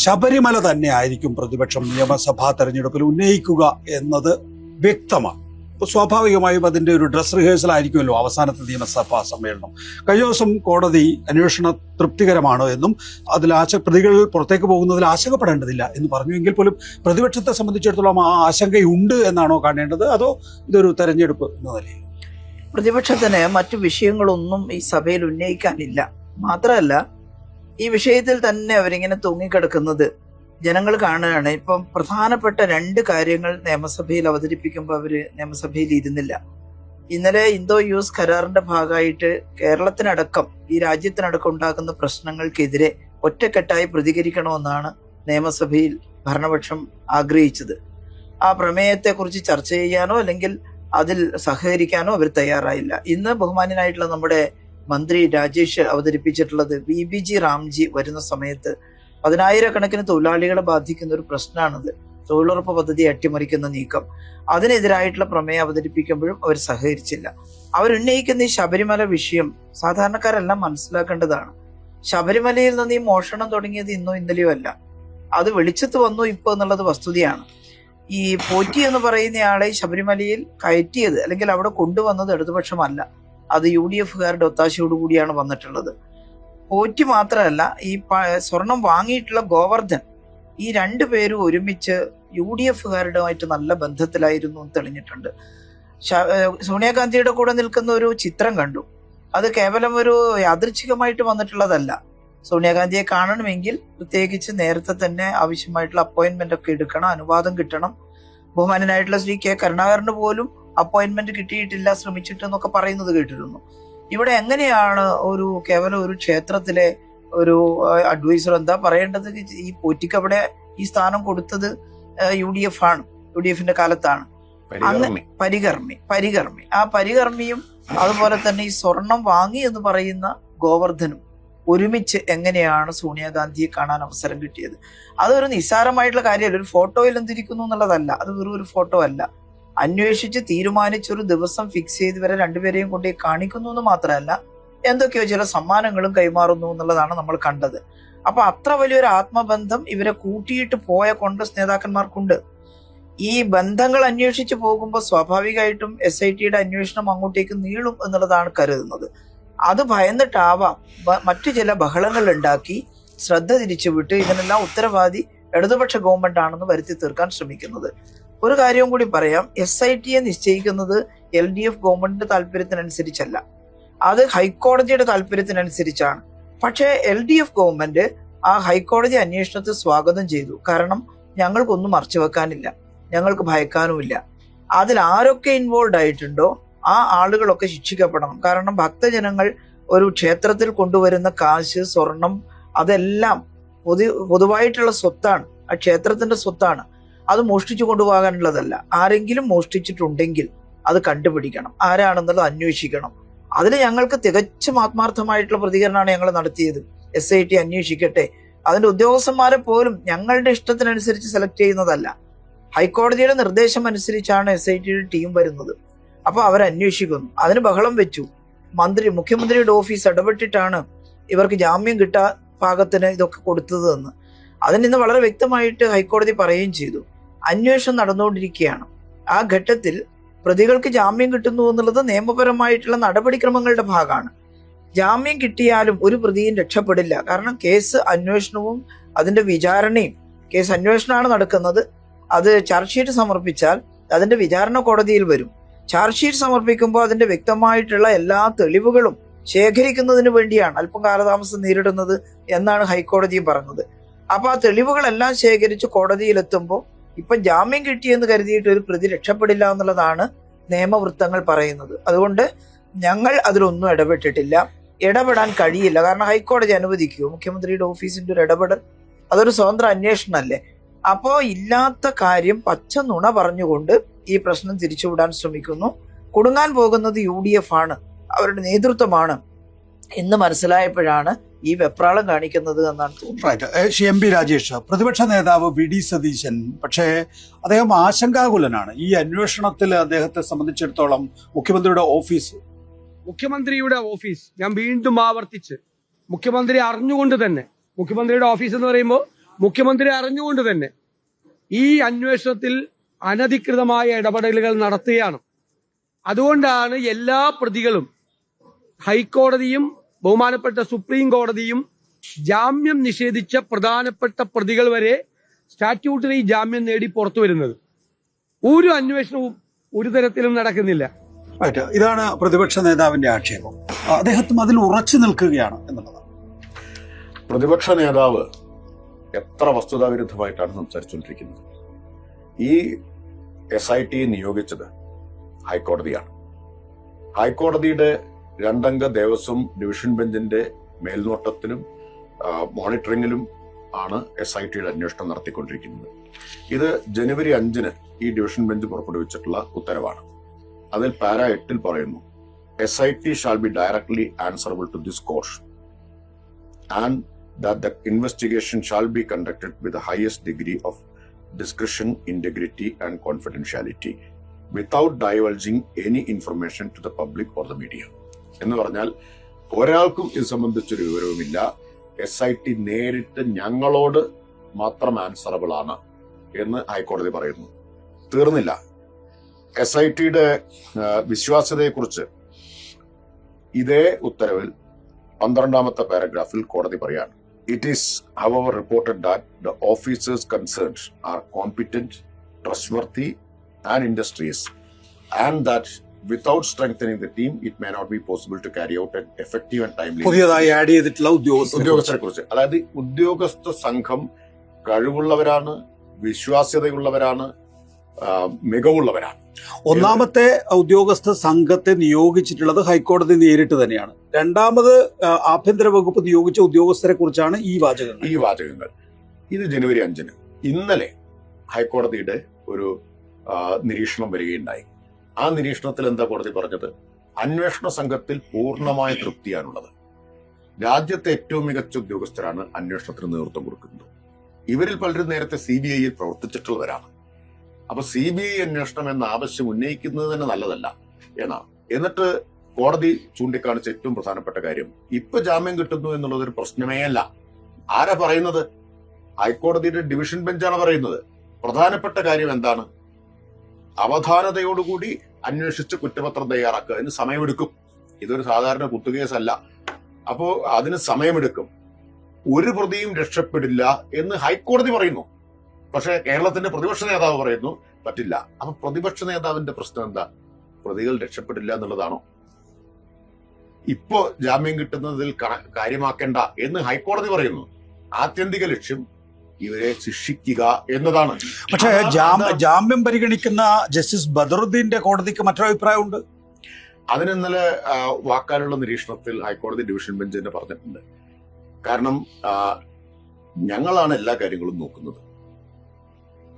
ശബരിമല തന്നെ ആയിരിക്കും പ്രതിപക്ഷം നിയമസഭാ തെരഞ്ഞെടുപ്പിൽ ഉന്നയിക്കുക എന്നത് വ്യക്തമാണ്. സ്വാഭാവികമായും അതിന്റെ ഒരു ഡ്രസ് റിഹേഴ്സൽ ആയിരിക്കുമല്ലോ അവസാനത്തെ നിയമസഭാ സമ്മേളനം. കഴിഞ്ഞ ദിവസം കോടതി അന്വേഷണം തൃപ്തികരമാണ് എന്നും അതിൽ പ്രതികൾ പുറത്തേക്ക് പോകുന്നതിൽ ആശങ്കപ്പെടേണ്ടതില്ല എന്ന് പറഞ്ഞുവെങ്കിൽ പോലും പ്രതിപക്ഷത്തെ സംബന്ധിച്ചിടത്തോളം ആ ആശങ്കയുണ്ട് എന്നാണോ കാണേണ്ടത്, അതോ ഇതൊരു തെരഞ്ഞെടുപ്പ് എന്ന നിലയിൽ? പ്രതിപക്ഷത്തിന് മറ്റു വിഷയങ്ങളൊന്നും ഈ സഭയിൽ ഉന്നയിക്കാനില്ല. മാത്രമല്ല, ഈ വിഷയത്തിൽ തന്നെ അവരിങ്ങനെ തൂങ്ങിക്കിടക്കുന്നത് ജനങ്ങൾ കാണുകയാണ്. ഇപ്പം പ്രധാനപ്പെട്ട 2 കാര്യങ്ങൾ നിയമസഭയിൽ അവതരിപ്പിക്കുമ്പോൾ അവര് നിയമസഭയിൽ ഇരുന്നില്ല. ഇന്നലെ ഇന്തോ യു.എസ് കരാറിന്റെ ഭാഗമായിട്ട് കേരളത്തിനടക്കം ഈ രാജ്യത്തിനടക്കം ഉണ്ടാകുന്ന പ്രശ്നങ്ങൾക്കെതിരെ ഒറ്റക്കെട്ടായി പ്രതികരിക്കണമെന്നാണ് നിയമസഭയിൽ ഭരണപക്ഷം ആഗ്രഹിച്ചത്. ആ പ്രമേയത്തെക്കുറിച്ച് ചർച്ച ചെയ്യാനോ അല്ലെങ്കിൽ അതിൽ സഹകരിക്കാനോ അവർ തയ്യാറായില്ല. ഇന്ന് ബഹുമാന്യനായിട്ടുള്ള നമ്മുടെ മന്ത്രി രാജേഷ് അവതരിപ്പിച്ചിട്ടുള്ളത് BBG റാംജി വരുന്ന സമയത്ത് 10,000-കണക്കിന് തൊഴിലാളികളെ ബാധിക്കുന്ന ഒരു പ്രശ്നമാണത്. തൊഴിലുറപ്പ് പദ്ധതി അട്ടിമറിക്കുന്ന നീക്കം, അതിനെതിരായിട്ടുള്ള പ്രമേയം അവതരിപ്പിക്കുമ്പോഴും അവർ സഹകരിച്ചില്ല. അവരുന്നയിക്കുന്ന ഈ ശബരിമല വിഷയം സാധാരണക്കാരെല്ലാം മനസ്സിലാക്കേണ്ടതാണ്. ശബരിമലയിൽ നിന്ന് ഈ മോഷണം തുടങ്ങിയത് ഇന്നോ ഇന്നലെയോ അല്ല, അത് വെളിച്ചത്ത് വന്നു ഇപ്പോൾ എന്നുള്ളത് വസ്തുതയാണ്. ഈ പോറ്റി എന്ന് പറയുന്നയാളെ ശബരിമലയിൽ കയറ്റിയത് അല്ലെങ്കിൽ അവിടെ കൊണ്ടുവന്നത് ഇടതുപക്ഷമല്ല, അത് UDF-കാരുടെ ഒത്താശയോടുകൂടിയാണ് വന്നിട്ടുള്ളത്. പോറ്റി മാത്രമല്ല, ഈ സ്വർണം വാങ്ങിയിട്ടുള്ള ഗോവർദ്ധൻ, ഈ 2 പേരും ഒരുമിച്ച് UDF-കാരുമായിട്ട് നല്ല ബന്ധത്തിലായിരുന്നു എന്ന് തെളിഞ്ഞിട്ടുണ്ട്. സോണിയാഗാന്ധിയുടെ കൂടെ നിൽക്കുന്ന ഒരു ചിത്രം കണ്ടു. അത് കേവലം ഒരു യാദൃച്ഛികമായിട്ട് വന്നിട്ടുള്ളതല്ല. സോണിയാഗാന്ധിയെ കാണണമെങ്കിൽ പ്രത്യേകിച്ച് നേരത്തെ തന്നെ ആവശ്യമായിട്ടുള്ള അപ്പോയിന്റ്മെന്റ് ഒക്കെ എടുക്കണം, അനുവാദം കിട്ടണം. ബഹുമാനനായിട്ടുള്ള ശ്രീ K. കരുണാകരന് പോലും അപ്പോയിന്റ്മെന്റ് കിട്ടിയിട്ടില്ല, ശ്രമിച്ചിട്ടെന്നൊക്കെ പറയുന്നത് കേട്ടിരുന്നു. ഇവിടെ എങ്ങനെയാണ് കേവലം ഒരു ക്ഷേത്രത്തിലെ ഒരു അഡ്വൈസർ, എന്താ പറയേണ്ടത്, ഈ പോറ്റിക്ക് അവിടെ ഈ സ്ഥാനം കൊടുത്തത് UDF ആണ്, UDF-ന്റെ കാലത്താണ്. പരികർമ്മി ആ പരികർമ്മിയും അതുപോലെ തന്നെ ഈ സ്വർണം വാങ്ങി എന്ന് പറയുന്ന ഗോവർദ്ധനും ഒരുമിച്ച് എങ്ങനെയാണ് സോണിയാഗാന്ധിയെ കാണാൻ അവസരം കിട്ടിയത്? അതൊരു നിസ്സാരമായിട്ടുള്ള കാര്യമല്ല. ഒരു ഫോട്ടോയിൽ എന്തിരിക്കുന്നു എന്നുള്ളതല്ല, അത് വെറും ഒരു ഫോട്ടോ അല്ല. അന്വേഷിച്ച് തീരുമാനിച്ചൊരു ദിവസം ഫിക്സ് ചെയ്ത് വരെ 2 പേരെയും കൊണ്ടേ കാണിക്കുന്നു എന്ന് മാത്രമല്ല, എന്തൊക്കെയോ ചില സമ്മാനങ്ങളും കൈമാറുന്നു എന്നുള്ളതാണ് നമ്മൾ കണ്ടത്. അപ്പൊ അത്ര വലിയൊരു ആത്മബന്ധം ഇവരെ കൂട്ടിയിട്ട് പോയ കോൺഗ്രസ് നേതാക്കന്മാർക്കുണ്ട്. ഈ ബന്ധങ്ങൾ അന്വേഷിച്ച് പോകുമ്പോൾ സ്വാഭാവികമായിട്ടും SIT-യുടെ അന്വേഷണം അങ്ങോട്ടേക്ക് നീളും എന്നുള്ളതാണ് കരുതുന്നത്. അത് ഭയന്നിട്ടാവാം മറ്റു ചില ബഹളങ്ങൾ ഉണ്ടാക്കി ശ്രദ്ധ തിരിച്ചുവിട്ട് ഇതിനെല്ലാം ഉത്തരവാദി ഇടതുപക്ഷ ഗവൺമെന്റ് ആണെന്ന് വരുത്തി തീർക്കാൻ ശ്രമിക്കുന്നത്. ഒരു കാര്യവും കൂടി പറയാം, SIT-യെ നിശ്ചയിക്കുന്നത് LDF ഗവൺമെന്റിന്റെ താല്പര്യത്തിനനുസരിച്ചല്ല, അത് ഹൈക്കോടതിയുടെ താല്പര്യത്തിനനുസരിച്ചാണ്. പക്ഷേ LDF ഗവൺമെന്റ് ആ ഹൈക്കോടതി അന്വേഷണത്തെ സ്വാഗതം ചെയ്തു. കാരണം ഞങ്ങൾക്കൊന്നും മറച്ചു വെക്കാനില്ല, ഞങ്ങൾക്ക് ഭയക്കാനുമില്ല. അതിൽ ആരൊക്കെ ഇൻവോൾവ് ആയിട്ടുണ്ടോ ആ ആളുകളൊക്കെ ശിക്ഷിക്കപ്പെടണം. കാരണം ഭക്തജനങ്ങൾ ഒരു ക്ഷേത്രത്തിൽ കൊണ്ടുവരുന്ന കാശ്, സ്വർണം, അതെല്ലാം പൊതുവായിട്ടുള്ള സ്വത്താണ്, ആ ക്ഷേത്രത്തിന്റെ സ്വത്താണ്. അത് മോഷ്ടിച്ചു കൊണ്ടുപോകാനുള്ളതല്ല. ആരെങ്കിലും മോഷ്ടിച്ചിട്ടുണ്ടെങ്കിൽ അത് കണ്ടുപിടിക്കണം, ആരാണെന്നുള്ളത് അന്വേഷിക്കണം. അതിൽ ഞങ്ങൾക്ക് തികച്ചും ആത്മാർത്ഥമായിട്ടുള്ള പ്രതികരണമാണ് ഞങ്ങൾ നടത്തിയത്. SIT അന്വേഷിക്കട്ടെ. അതിന്റെ ഉദ്യോഗസ്ഥന്മാരെ പോലും ഞങ്ങളുടെ ഇഷ്ടത്തിനനുസരിച്ച് സെലക്ട് ചെയ്യുന്നതല്ല, ഹൈക്കോടതിയുടെ നിർദ്ദേശം അനുസരിച്ചാണ് SIT-യുടെ ടീം വരുന്നത്. അപ്പൊ അവരന്വേഷിക്കുന്നു. അതിന് ബഹളം വെച്ചു. മുഖ്യമന്ത്രിയുടെ ഓഫീസ് ഇടപെട്ടിട്ടാണ് ഇവർക്ക് ജാമ്യം കിട്ടാൻ പാകത്തിന് ഇതൊക്കെ കൊടുത്തത് എന്ന്. അതിന് ഇന്ന് വളരെ വ്യക്തമായിട്ട് ഹൈക്കോടതി പറയുകയും ചെയ്തു. അന്വേഷണം നടന്നുകൊണ്ടിരിക്കുകയാണ്. ആ ഘട്ടത്തിൽ പ്രതികൾക്ക് ജാമ്യം കിട്ടുന്നു എന്നുള്ളത് നിയമപരമായിട്ടുള്ള നടപടിക്രമങ്ങളുടെ ഭാഗമാണ്. ജാമ്യം കിട്ടിയാലും ഒരു പ്രതിയും രക്ഷപ്പെടില്ല. കാരണം കേസ് അന്വേഷണവും അതിന്റെ വിചാരണയും, കേസ് അന്വേഷണമാണ് നടക്കുന്നത്. അത് ചാർജ് ഷീറ്റ് സമർപ്പിച്ചാൽ അതിന്റെ വിചാരണ കോടതിയിൽ വരും. ചാർജ് ഷീറ്റ് സമർപ്പിക്കുമ്പോൾ അതിന്റെ വ്യക്തമായിട്ടുള്ള എല്ലാ തെളിവുകളും ശേഖരിക്കുന്നതിന് വേണ്ടിയാണ് അല്പം കാലതാമസം നേരിടുന്നത് എന്നാണ് ഹൈക്കോടതിയും പറഞ്ഞത്. അപ്പൊ ആ തെളിവുകളെല്ലാം ശേഖരിച്ച് കോടതിയിലെത്തുമ്പോൾ ഇപ്പൊ ജാമ്യം കിട്ടിയെന്ന് കരുതിയിട്ട് ഒരു പ്രതി രക്ഷപ്പെടില്ല എന്നുള്ളതാണ് നിയമവൃത്തങ്ങൾ പറയുന്നത്. അതുകൊണ്ട് ഞങ്ങൾ അതിലൊന്നും ഇടപെട്ടിട്ടില്ല, ഇടപെടാൻ കഴിയില്ല. കാരണം ഹൈക്കോടതി അനുവദിക്കുമോ? മുഖ്യമന്ത്രിയുടെ ഓഫീസിന്റെ ഒരു ഇടപെടൽ അതൊരു സ്വതന്ത്ര അന്വേഷണമല്ലേ? അപ്പോ ഇല്ലാത്ത കാര്യം പച്ച നുണ പറഞ്ഞുകൊണ്ട് ഈ പ്രശ്നം തിരിച്ചുവിടാൻ ശ്രമിക്കുന്നു. കുടുങ്ങാൻ പോകുന്നത് UDF ആണ്, അവരുടെ നേതൃത്വമാണ് എന്ന് മനസ്സിലായപ്പോഴാണ് ഈ വെപ്രാളം കാണിക്കുന്നത് എന്നാണ് തോന്നുന്നത്. MP രാജേഷ്, പ്രതിപക്ഷ നേതാവ് VD സതീശൻ പക്ഷേ അദ്ദേഹം ആശങ്കാകുലനാണ്. ഈ അന്വേഷണത്തിൽ അദ്ദേഹത്തെ സംബന്ധിച്ചിടത്തോളം മുഖ്യമന്ത്രിയുടെ ഓഫീസ് ഞാൻ വീണ്ടും ആവർത്തിച്ച്, മുഖ്യമന്ത്രി അറിഞ്ഞുകൊണ്ട് തന്നെ, മുഖ്യമന്ത്രിയുടെ ഓഫീസ് എന്ന് പറയുമ്പോൾ മുഖ്യമന്ത്രി അറിഞ്ഞുകൊണ്ട് തന്നെ ഈ അന്വേഷണത്തിൽ അനധികൃതമായ ഇടപെടലുകൾ നടത്തുകയാണ്. അതുകൊണ്ടാണ് എല്ലാ പ്രതികളും ഹൈക്കോടതിയും ബഹുമാനപ്പെട്ട സുപ്രീം കോടതിയും ജാമ്യം നിഷേധിച്ച പ്രധാനപ്പെട്ട പ്രതികൾ വരെ സ്റ്റാറ്റ്യൂട്ടറി ജാമ്യം നേടി പുറത്തു വരുന്നത്. ഒരു അന്വേഷണവും ഒരു തരത്തിലും നടക്കുന്നില്ല. ഇതാണ് പ്രതിപക്ഷ നേതാവിന്റെ ആക്ഷേപം. അദ്ദേഹത്തും അതിൽ ഉറച്ചു നിൽക്കുകയാണ് എന്നുള്ളതാണ്. പ്രതിപക്ഷ നേതാവ് എത്ര വസ്തുതാവിരുദ്ധമായിട്ടാണ് സംസാരിച്ചുകൊണ്ടിരിക്കുന്നത്. ഈ SIT നിയോഗിച്ചത് ഹൈക്കോടതിയാണ്. ഹൈക്കോടതിയുടെ 2 അംഗ ദേവസ്വം ഡിവിഷൻ ബെഞ്ചിന്റെ മേൽനോട്ടത്തിലും മോണിറ്ററിംഗിലും ആണ് SITയുടെ അന്വേഷണം നടത്തിക്കൊണ്ടിരിക്കുന്നത്. ഇത് ജനുവരി 5 ഈ ഡിവിഷൻ ബെഞ്ച് പുറപ്പെടുവിച്ചിട്ടുള്ള ഉത്തരവാണ്. അതിൽ പാര 8 പറയുന്നു, SIT shall be directly answerable to this court and that the investigation shall be conducted with the highest degree of discretion, integrity and confidentiality without divulging any information to the public or the media. എന്ന് പറഞ്ഞാൽ ഒരാൾക്കും ഇത് സംബന്ധിച്ചൊരു വിവരവുമില്ല. SIT നേരിട്ട് ഞങ്ങളോട് മാത്രം answerable ആണ് എന്ന് ഹൈക്കോടതി പറയുന്നു. തീർന്നില്ല. SITയുടെ വിശ്വാസ്യതയെക്കുറിച്ച് ഇതേ ഉത്തരവിൽ 12ാമത്തെ പാരഗ്രാഫിൽ കോടതി പറയാണ്, It is, however, reported that the officers concerned are competent, trustworthy, and industrious, and that without strengthening the team, it may not be possible to carry out an effective and timely. പുതിയതായി add ചെയ്തിട്ടുള്ള ഉദ്യോഗസ്ഥരെ കുറിച്ച്, അതായത് ഉദ്യോഗസ്ഥ സംഘം കഴിവുള്ളവരാണ്, വിശ്വാസ്യതയുള്ളവരാണ്, മികവുള്ളവരാണ്. ഒന്നാമത്തെ ഉദ്യോഗസ്ഥ സംഘത്തെ നിയോഗിച്ചിട്ടുള്ളത് ഹൈക്കോടതി നേരിട്ട് തന്നെയാണ്. രണ്ടാമത് ആഭ്യന്തര വകുപ്പ് നിയോഗിച്ച ഉദ്യോഗസ്ഥരെ കുറിച്ചാണ് ഈ വാചകങ്ങൾ. ഇത് ജനുവരി 5. ഇന്നലെ ഹൈക്കോടതിയുടെ ഒരു നിരീക്ഷണം വരികയുണ്ടായി. ആ നിരീക്ഷണത്തിൽ എന്താ കോടതി പറഞ്ഞത്? അന്വേഷണ സംഘത്തിൽ പൂർണ്ണമായ തൃപ്തിയാണുള്ളത്. രാജ്യത്തെ ഏറ്റവും മികച്ച ഉദ്യോഗസ്ഥരാണ് അന്വേഷണത്തിന് നേതൃത്വം കൊടുക്കുന്നത്. ഇവരിൽ പലരും നേരത്തെ CBIയിൽ പ്രവർത്തിച്ചിട്ടുള്ളവരാണ്. അപ്പൊ CBI അന്വേഷണം എന്ന ആവശ്യം ഉന്നയിക്കുന്നത് തന്നെ നല്ലതല്ല എന്നാണ്. എന്നിട്ട് കോടതി ചൂണ്ടിക്കാണിച്ച ഏറ്റവും പ്രധാനപ്പെട്ട കാര്യം, ഇപ്പൊ ജാമ്യം കിട്ടുന്നു എന്നുള്ളത് ഒരു പ്രശ്നമേ അല്ല. ആരാ പറയുന്നത്? ഹൈക്കോടതിയുടെ ഡിവിഷൻ ബെഞ്ചാണ് പറയുന്നത്. പ്രധാനപ്പെട്ട കാര്യം എന്താണ്? അവധാനതയോടുകൂടി അന്വേഷിച്ച് കുറ്റപത്രം തയ്യാറാക്കുക. അതിന് സമയമെടുക്കും. ഇതൊരു സാധാരണ കുത്തുകേസല്ല. അപ്പോ അതിന് സമയമെടുക്കും. ഒരു പ്രതിയും രക്ഷപ്പെടില്ല എന്ന് ഹൈക്കോടതി പറയുന്നു. പക്ഷെ കേരളത്തിന്റെ പ്രതിപക്ഷ നേതാവ് പറയുന്നു പറ്റില്ല. അപ്പൊ പ്രതിപക്ഷ നേതാവിന്റെ പ്രശ്നം എന്താ? പ്രതികൾ രക്ഷപ്പെടില്ല എന്നുള്ളതാണോ? ഇപ്പോ ജാമ്യം കിട്ടുന്നതിൽ കാര്യമാക്കേണ്ട എന്ന് ഹൈക്കോടതി പറയുന്നു. ആത്യന്തിക ലക്ഷ്യം ഇവരെ ശിക്ഷിക്കുക എന്നതാണ്. പക്ഷേ ജാമ്യം പരിഗണിക്കുന്ന ജസ്റ്റിസ് ബദറുദ്ദീന്റെ കോടതിക്ക് മറ്റൊരു അഭിപ്രായമുണ്ട്. അതിന് ഇന്നലെ വാക്കാലുള്ള നിരീക്ഷണത്തിൽ ഹൈക്കോടതി ഡിവിഷൻ ബെഞ്ച് തന്നെ പറഞ്ഞിട്ടുണ്ട്. കാരണം ഞങ്ങളാണ് എല്ലാ കാര്യങ്ങളും നോക്കുന്നത്.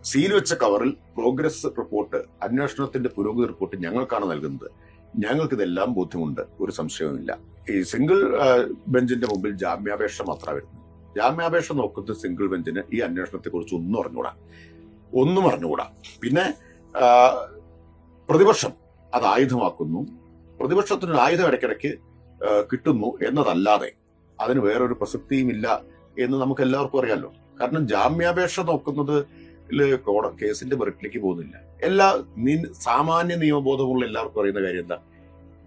സീൽ വെച്ച കവറിൽ പ്രോഗ്രസ് റിപ്പോർട്ട്, അന്വേഷണത്തിന്റെ പുരോഗതി റിപ്പോർട്ട് ഞങ്ങൾക്കാണ് നൽകുന്നത്. ഞങ്ങൾക്കിതെല്ലാം ബോധ്യമുണ്ട്, ഒരു സംശയവുമില്ല. ഈ സിംഗിൾ ബെഞ്ചിന്റെ മുമ്പിൽ ജാമ്യാപേക്ഷ മാത്രമാണ് വരുന്നത്. ജാമ്യാപേക്ഷ നോക്കുന്ന സിംഗിൾ ബെഞ്ചിന് ഈ അന്വേഷണത്തെ കുറിച്ച് ഒന്നും അറിഞ്ഞുകൂടാ. പിന്നെ പ്രതിപക്ഷം അത് ആയുധമാക്കുന്നു. പ്രതിപക്ഷത്തിന് ആയുധം ഇടയ്ക്കിടയ്ക്ക് കിട്ടുന്നു എന്നതല്ലാതെ അതിന് വേറൊരു പ്രസക്തിയുമില്ല എന്ന് നമുക്ക് എല്ലാവർക്കും അറിയാമല്ലോ. കാരണം ജാമ്യാപേക്ഷ നോക്കുന്നത് കേസിന്റെ മെറിറ്റിലേക്ക് പോകുന്നില്ല. സാമാന്യ നിയമബോധമുള്ള എല്ലാവർക്കും അറിയുന്ന കാര്യം എന്താ?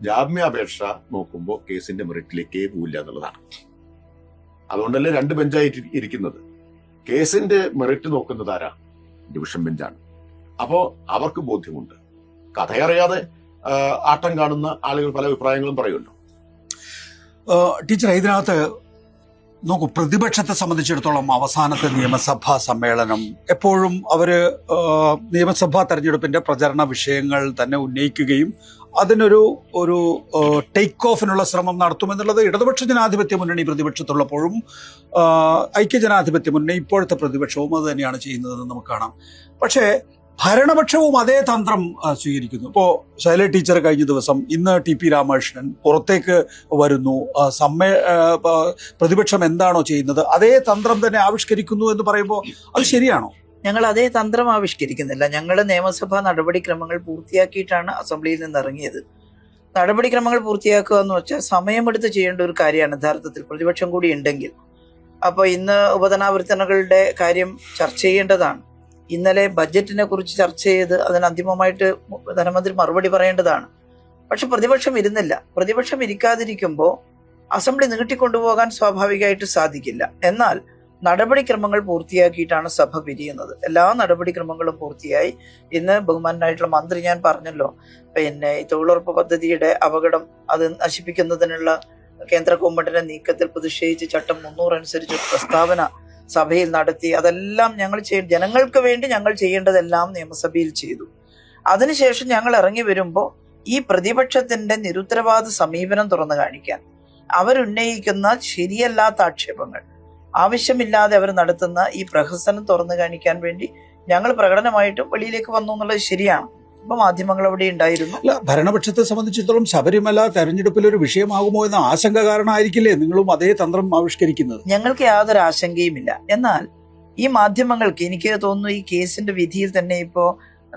ജാമ്യാപേക്ഷ നോക്കുമ്പോൾ കേസിന്റെ മെറിറ്റിലേക്കേ പോവില്ല എന്നുള്ളതാണ്. അതുകൊണ്ടല്ലേ 2 ബെഞ്ചായിട്ട് ഇരിക്കുന്നത്. കേസിന്റെ മെറിറ്റ് നോക്കുന്നത് ആരാ? ഡിവിഷൻ ബെഞ്ചാണ്. അപ്പോ അവർക്ക് ബോധ്യമുണ്ട്. കഥയറിയാതെ ആട്ടം കാണുന്ന ആളുകൾ പല അഭിപ്രായങ്ങളും പറയുമല്ലോ. ടീച്ചർ, ഇതിനകത്ത് നോക്കൂ, പ്രതിപക്ഷത്തെ സംബന്ധിച്ചിടത്തോളം അവസാനത്തെ നിയമസഭാ സമ്മേളനം എപ്പോഴും അവര് നിയമസഭാ തെരഞ്ഞെടുപ്പിന്റെ പ്രചരണ വിഷയങ്ങൾ തന്നെ ഉന്നയിക്കുകയും അതിനൊരു ടേക്ക് ഓഫിനുള്ള ശ്രമം നടത്തുമെന്നുള്ളത് ഇടതുപക്ഷ ജനാധിപത്യ മുന്നണി പ്രതിപക്ഷത്തുള്ളപ്പോഴും ഐക്യജനാധിപത്യ മുന്നണി ഇപ്പോഴത്തെ പ്രതിപക്ഷവും അത് തന്നെയാണ് ചെയ്യുന്നതെന്ന് നമുക്ക് കാണാം. പക്ഷേ ഭരണപക്ഷവും അതേ തന്ത്രം സ്വീകരിക്കുന്നു. ഇപ്പോ ശൈല ടീച്ചർ കഴിഞ്ഞ ദിവസം, ഇന്ന് TP രാമകൃഷ്ണൻ പുറത്തേക്ക് വരുന്നു. പ്രതിപക്ഷം എന്താണോ ചെയ്യുന്നത് അതേ തന്ത്രം തന്നെ ആവിഷ്കരിക്കുന്നു എന്ന് പറയുമ്പോൾ അത് ശരിയാണോ? ഞങ്ങൾ അതേ തന്ത്രം ആവിഷ്കരിക്കുന്നില്ല. ഞങ്ങൾ നിയമസഭാ നടപടിക്രമങ്ങൾ പൂർത്തിയാക്കിയിട്ടാണ് അസംബ്ലിയിൽ നിന്ന് ഇറങ്ങിയത്. നടപടിക്രമങ്ങൾ പൂർത്തിയാക്കുക എന്ന് വെച്ചാൽ സമയമെടുത്ത് ചെയ്യേണ്ട ഒരു കാര്യമാണ് യഥാർത്ഥത്തിൽ. പ്രതിപക്ഷം കൂടി ഉണ്ടെങ്കിൽ അപ്പോൾ ഇന്ന് ഉപധനാവർത്തനകളുടെ കാര്യം ചർച്ച ചെയ്യേണ്ടതാണ്. ഇന്നലെ ബഡ്ജറ്റിനെ കുറിച്ച് ചർച്ച ചെയ്ത് അതിന് അന്തിമമായിട്ട് ധനമന്ത്രി മറുപടി പറയേണ്ടതാണ്. പക്ഷെ പ്രതിപക്ഷം ഇരുന്നില്ല. പ്രതിപക്ഷം ഇരിക്കാതിരിക്കുമ്പോൾ അസംബ്ലി നീട്ടിക്കൊണ്ടുപോകാൻ സ്വാഭാവികമായിട്ട് സാധിക്കില്ല. എന്നാൽ നടപടിക്രമങ്ങൾ പൂർത്തിയാക്കിയിട്ടാണ് സഭ പിരിയുന്നത്. എല്ലാ നടപടിക്രമങ്ങളും പൂർത്തിയായി. ഇന്ന് ബഹുമാനായിട്ടുള്ള മന്ത്രി, ഞാൻ പറഞ്ഞല്ലോ, ഈ തൊഴിലുറപ്പ് പദ്ധതിയുടെ അപകടം അത് നശിപ്പിക്കുന്നതിനുള്ള കേന്ദ്ര ഗവൺമെന്റിന്റെ നീക്കത്തിൽ പ്രതിഷേധിച്ച് ചട്ടം 300 അനുസരിച്ച് പ്രസ്താവന സഭയിൽ നടത്തി. അതെല്ലാം ഞങ്ങൾ ജനങ്ങൾക്ക് വേണ്ടി ഞങ്ങൾ ചെയ്യേണ്ടതെല്ലാം നിയമസഭയിൽ ചെയ്തു. അതിനുശേഷം ഞങ്ങൾ ഇറങ്ങി വരുമ്പോൾ ഈ പ്രതിപക്ഷത്തിന്റെ നിരുത്തരവാദ സമീപനം തുറന്നു കാണിക്കാൻ, അവരുന്നയിക്കുന്ന ശരിയല്ലാത്ത ആക്ഷേപങ്ങൾ, ആവശ്യമില്ലാതെ അവർ നടത്തുന്ന ഈ പ്രഹസനം തുറന്നു കാണിക്കാൻ വേണ്ടി ഞങ്ങൾ പ്രകടനമായിട്ടും വെളിയിലേക്ക് വന്നു എന്നുള്ളത് ശരിയാണ്. അപ്പൊ മാധ്യമങ്ങൾ അവിടെ ഉണ്ടായിരുന്നു. അല്ല, ഭരണപക്ഷത്തെ സംബന്ധിച്ചിടത്തോളം ശബരിമല തെരഞ്ഞെടുപ്പിൽ ഒരു വിഷയമാകുമോ എന്ന ആശങ്ക കാരണമായിരിക്കില്ലേ നിങ്ങളും അതേ തന്ത്രം ആവിഷ്കരിക്കുന്നത്? ഞങ്ങൾക്ക് യാതൊരു ആശങ്കയുമില്ല. എന്നാൽ ഈ മാധ്യമങ്ങൾക്ക്, എനിക്ക് തോന്നുന്നു, ഈ കേസിന്റെ വിധിയിൽ തന്നെ ഇപ്പോ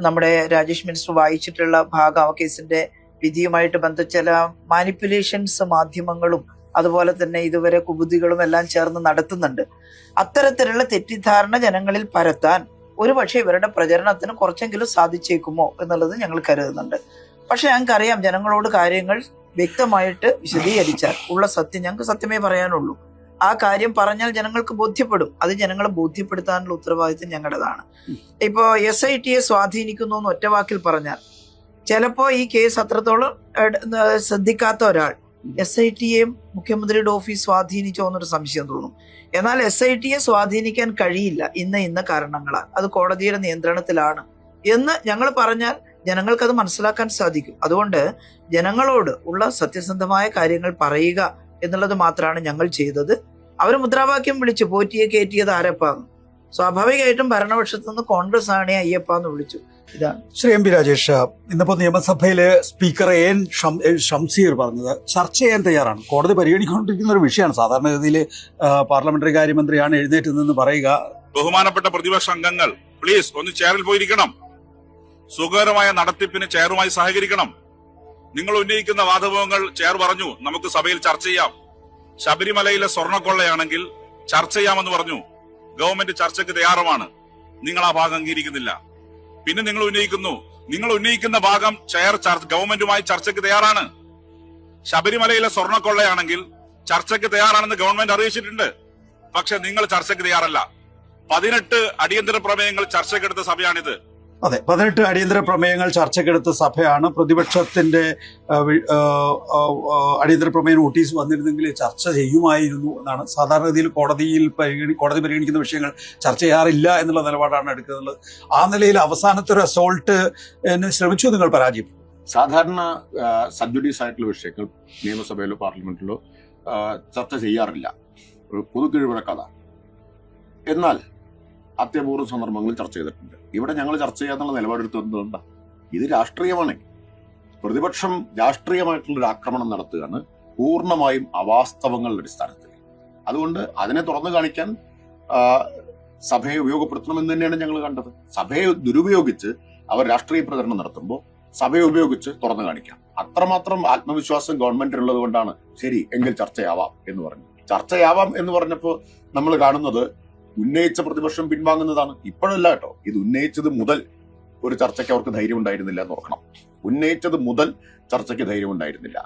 നമ്മുടെ രാജേഷ് മിനിസ്റ്റർ വായിച്ചിട്ടുള്ള ഭാഗം, ആ കേസിന്റെ വിധിയുമായിട്ട് ബന്ധപ്പെട്ട ചില മാനിപ്പുലേഷൻസ് മാധ്യമങ്ങളും അതുപോലെ തന്നെ ഇതുവരെ കുബുദ്ധികളും എല്ലാം ചേർന്ന് നടത്തുന്നുണ്ട്. അത്തരത്തിലുള്ള തെറ്റിദ്ധാരണ ജനങ്ങളിൽ പരത്താൻ ഒരുപക്ഷെ ഇവരുടെ പ്രചരണത്തിന് കുറച്ചെങ്കിലും സാധിച്ചേക്കുമോ എന്നുള്ളത് ഞങ്ങൾ കരുതുന്നുണ്ട്. പക്ഷെ ഞങ്ങൾക്കറിയാം, ജനങ്ങളോട് കാര്യങ്ങൾ വ്യക്തമായിട്ട് വിശദീകരിച്ചാൽ ഉള്ള സത്യം ഞങ്ങൾക്ക് സത്യമേ പറയാനുള്ളൂ. ആ കാര്യം പറഞ്ഞാൽ ജനങ്ങൾക്ക് ബോധ്യപ്പെടും. അത് ജനങ്ങളെ ബോധ്യപ്പെടുത്താനുള്ള ഉത്തരവാദിത്വം ഞങ്ങളുടേതാണ്. ഇപ്പോ SITയെ സ്വാധീനിക്കുന്നു എന്ന് ഒറ്റവാക്കിൽ പറഞ്ഞാൽ ചിലപ്പോ ഈ കേസ് അത്രത്തോളം ശ്രദ്ധിക്കാത്ത ഒരാൾ SITയെ മുഖ്യമന്ത്രിയുടെ ഓഫീസ് സ്വാധീനിച്ചോ എന്നൊരു സംശയം തോന്നും. എന്നാൽ SITയെ സ്വാധീനിക്കാൻ കഴിയില്ല ഇന്ന കാരണങ്ങളാൽ, അത് കോടതിയുടെ നിയന്ത്രണത്തിലാണ് എന്ന് ഞങ്ങൾ പറഞ്ഞാൽ ജനങ്ങൾക്കത് മനസ്സിലാക്കാൻ സാധിക്കും. അതുകൊണ്ട് ജനങ്ങളോട് ഉള്ള സത്യസന്ധമായ കാര്യങ്ങൾ പറയുക എന്നുള്ളത് മാത്രമാണ് ഞങ്ങൾ ചെയ്തത്. അവർ മുദ്രാവാക്യം വിളിച്ചു പോറ്റിയെ കയറ്റിയത് ആരപ്പാന്ന്. സ്വാഭാവികമായിട്ടും ഭരണപക്ഷത്തു നിന്ന് കോൺഗ്രസ് ആണ് അയ്യപ്പാന്ന് വിളിച്ചു. ഇതാണ്. ശ്രീ MP രാജേഷ്, ഇന്നിപ്പോ നിയമസഭയില് സ്പീക്കർ AN ഷംസീർ പറഞ്ഞത് ചർച്ച ചെയ്യാൻ തയ്യാറാണ്. കോടതി പരിഗണിക്കൊണ്ടിരിക്കുന്ന ഒരു വിഷയമാണ്. സാധാരണഗതിയിൽ പാർലമെന്ററി കാര്യമന്ത്രിയാണ് എഴുന്നേറ്റ് നിന്ന് പറയുക, ബഹുമാനപ്പെട്ട പ്രതിപക്ഷ അംഗങ്ങൾ പ്ലീസ് ഒന്ന് ചെയറിൽ പോയിരിക്കണം. സുഖകരമായ നടത്തിപ്പിന് ചെയറുമായി സഹകരിക്കണം. നിങ്ങൾ ഉന്നയിക്കുന്ന വാദമുഖങ്ങൾ ചെയർ പറഞ്ഞു നമുക്ക് സഭയിൽ ചർച്ച ചെയ്യാം. ശബരിമലയിലെ സ്വർണ്ണക്കൊള്ളയാണെങ്കിൽ ചർച്ച ചെയ്യാമെന്ന് പറഞ്ഞു. ഗവൺമെന്റ് ചർച്ചയ്ക്ക് തയ്യാറുമാണ്. നിങ്ങൾ ആ ഭാഗം അംഗീകരിക്കുന്നില്ല. പിന്നെ നിങ്ങൾ ഉന്നയിക്കുന്ന ഭാഗം ചെയർ ഗവൺമെന്റുമായി ചർച്ചയ്ക്ക് തയ്യാറാണ്. ശബരിമലയിലെ സ്വർണ്ണക്കൊള്ളയാണെങ്കിൽ ചർച്ചയ്ക്ക് തയ്യാറാണെന്ന് ഗവൺമെന്റ് അറിയിച്ചിട്ടുണ്ട്. പക്ഷെ നിങ്ങൾ ചർച്ചയ്ക്ക് തയ്യാറല്ല. 18 അടിയന്തര പ്രമേയങ്ങൾ ചർച്ചയ്ക്കെടുത്ത സഭയാണിത്. അതെ, 18 അടിയന്തര പ്രമേയങ്ങൾ ചർച്ചയ്ക്കെടുത്ത സഭയാണ്. പ്രതിപക്ഷത്തിന്റെ അടിയന്തര പ്രമേയ നോട്ടീസ് വന്നിരുന്നെങ്കിൽ ചർച്ച ചെയ്യുമായിരുന്നു എന്നാണ്. സാധാരണഗതിയിൽ കോടതി പരിഗണിക്കുന്ന വിഷയങ്ങൾ ചർച്ച ചെയ്യാറില്ല എന്നുള്ള നിലപാടാണ് എടുക്കുന്നത്. ആ നിലയിൽ അവസാനത്തെ ഒരു അസോൾട്ട് ശ്രമിച്ചു, നിങ്ങൾ പരാജയം. സാധാരണ സബ്ജുഡീസ് ആയിട്ടുള്ള വിഷയങ്ങൾ നിയമസഭയിലോ പാർലമെന്റിലോ ചർച്ച ചെയ്യാറില്ല, പൊതുക്കിഴിവഴക്കാത. എന്നാൽ അത്യപൂർവ സന്ദർഭങ്ങളിൽ ചർച്ച ചെയ്തിട്ടുണ്ട്. ഇവിടെ ഞങ്ങൾ ചർച്ച ചെയ്യാന്നുള്ള നിലപാടെടുത്തുകൊണ്ടാ. ഇത് രാഷ്ട്രീയമാണ്. പ്രതിപക്ഷം രാഷ്ട്രീയമായിട്ടുള്ളൊരു ആക്രമണം നടത്തുകയാണ്, പൂർണ്ണമായും അവാസ്തവങ്ങളുടെ അടിസ്ഥാനത്തിൽ. അതുകൊണ്ട് അതിനെ തുറന്നു കാണിക്കാൻ സഭയെ ഉപയോഗപ്പെടുത്തണമെന്ന് തന്നെയാണ് ഞങ്ങൾ കണ്ടത്. സഭയെ ദുരുപയോഗിച്ച് അവർ രാഷ്ട്രീയ പ്രചരണം നടത്തുമ്പോൾ സഭയെ ഉപയോഗിച്ച് തുറന്നു കാണിക്കാം. അത്രമാത്രം ആത്മവിശ്വാസം ഗവൺമെന്റിനുള്ളത് കൊണ്ടാണ് ശരി എങ്കിൽ ചർച്ചയാവാം എന്ന് പറഞ്ഞു. ചർച്ചയാവാം എന്ന് പറഞ്ഞപ്പോൾ നമ്മൾ കാണുന്നത് ഉന്നയിച്ച പ്രതിപക്ഷം പിൻവാങ്ങുന്നതാണ്. ഇപ്പോഴല്ല കേട്ടോ, ഇത് ഉന്നയിച്ചത് മുതൽ ഒരു ചർച്ചയ്ക്ക് അവർക്ക് ധൈര്യം ഉണ്ടായിരുന്നില്ല എന്ന് ഓർക്കണം. ഉന്നയിച്ചത് മുതൽ ചർച്ചയ്ക്ക് ധൈര്യം ഉണ്ടായിരുന്നില്ല.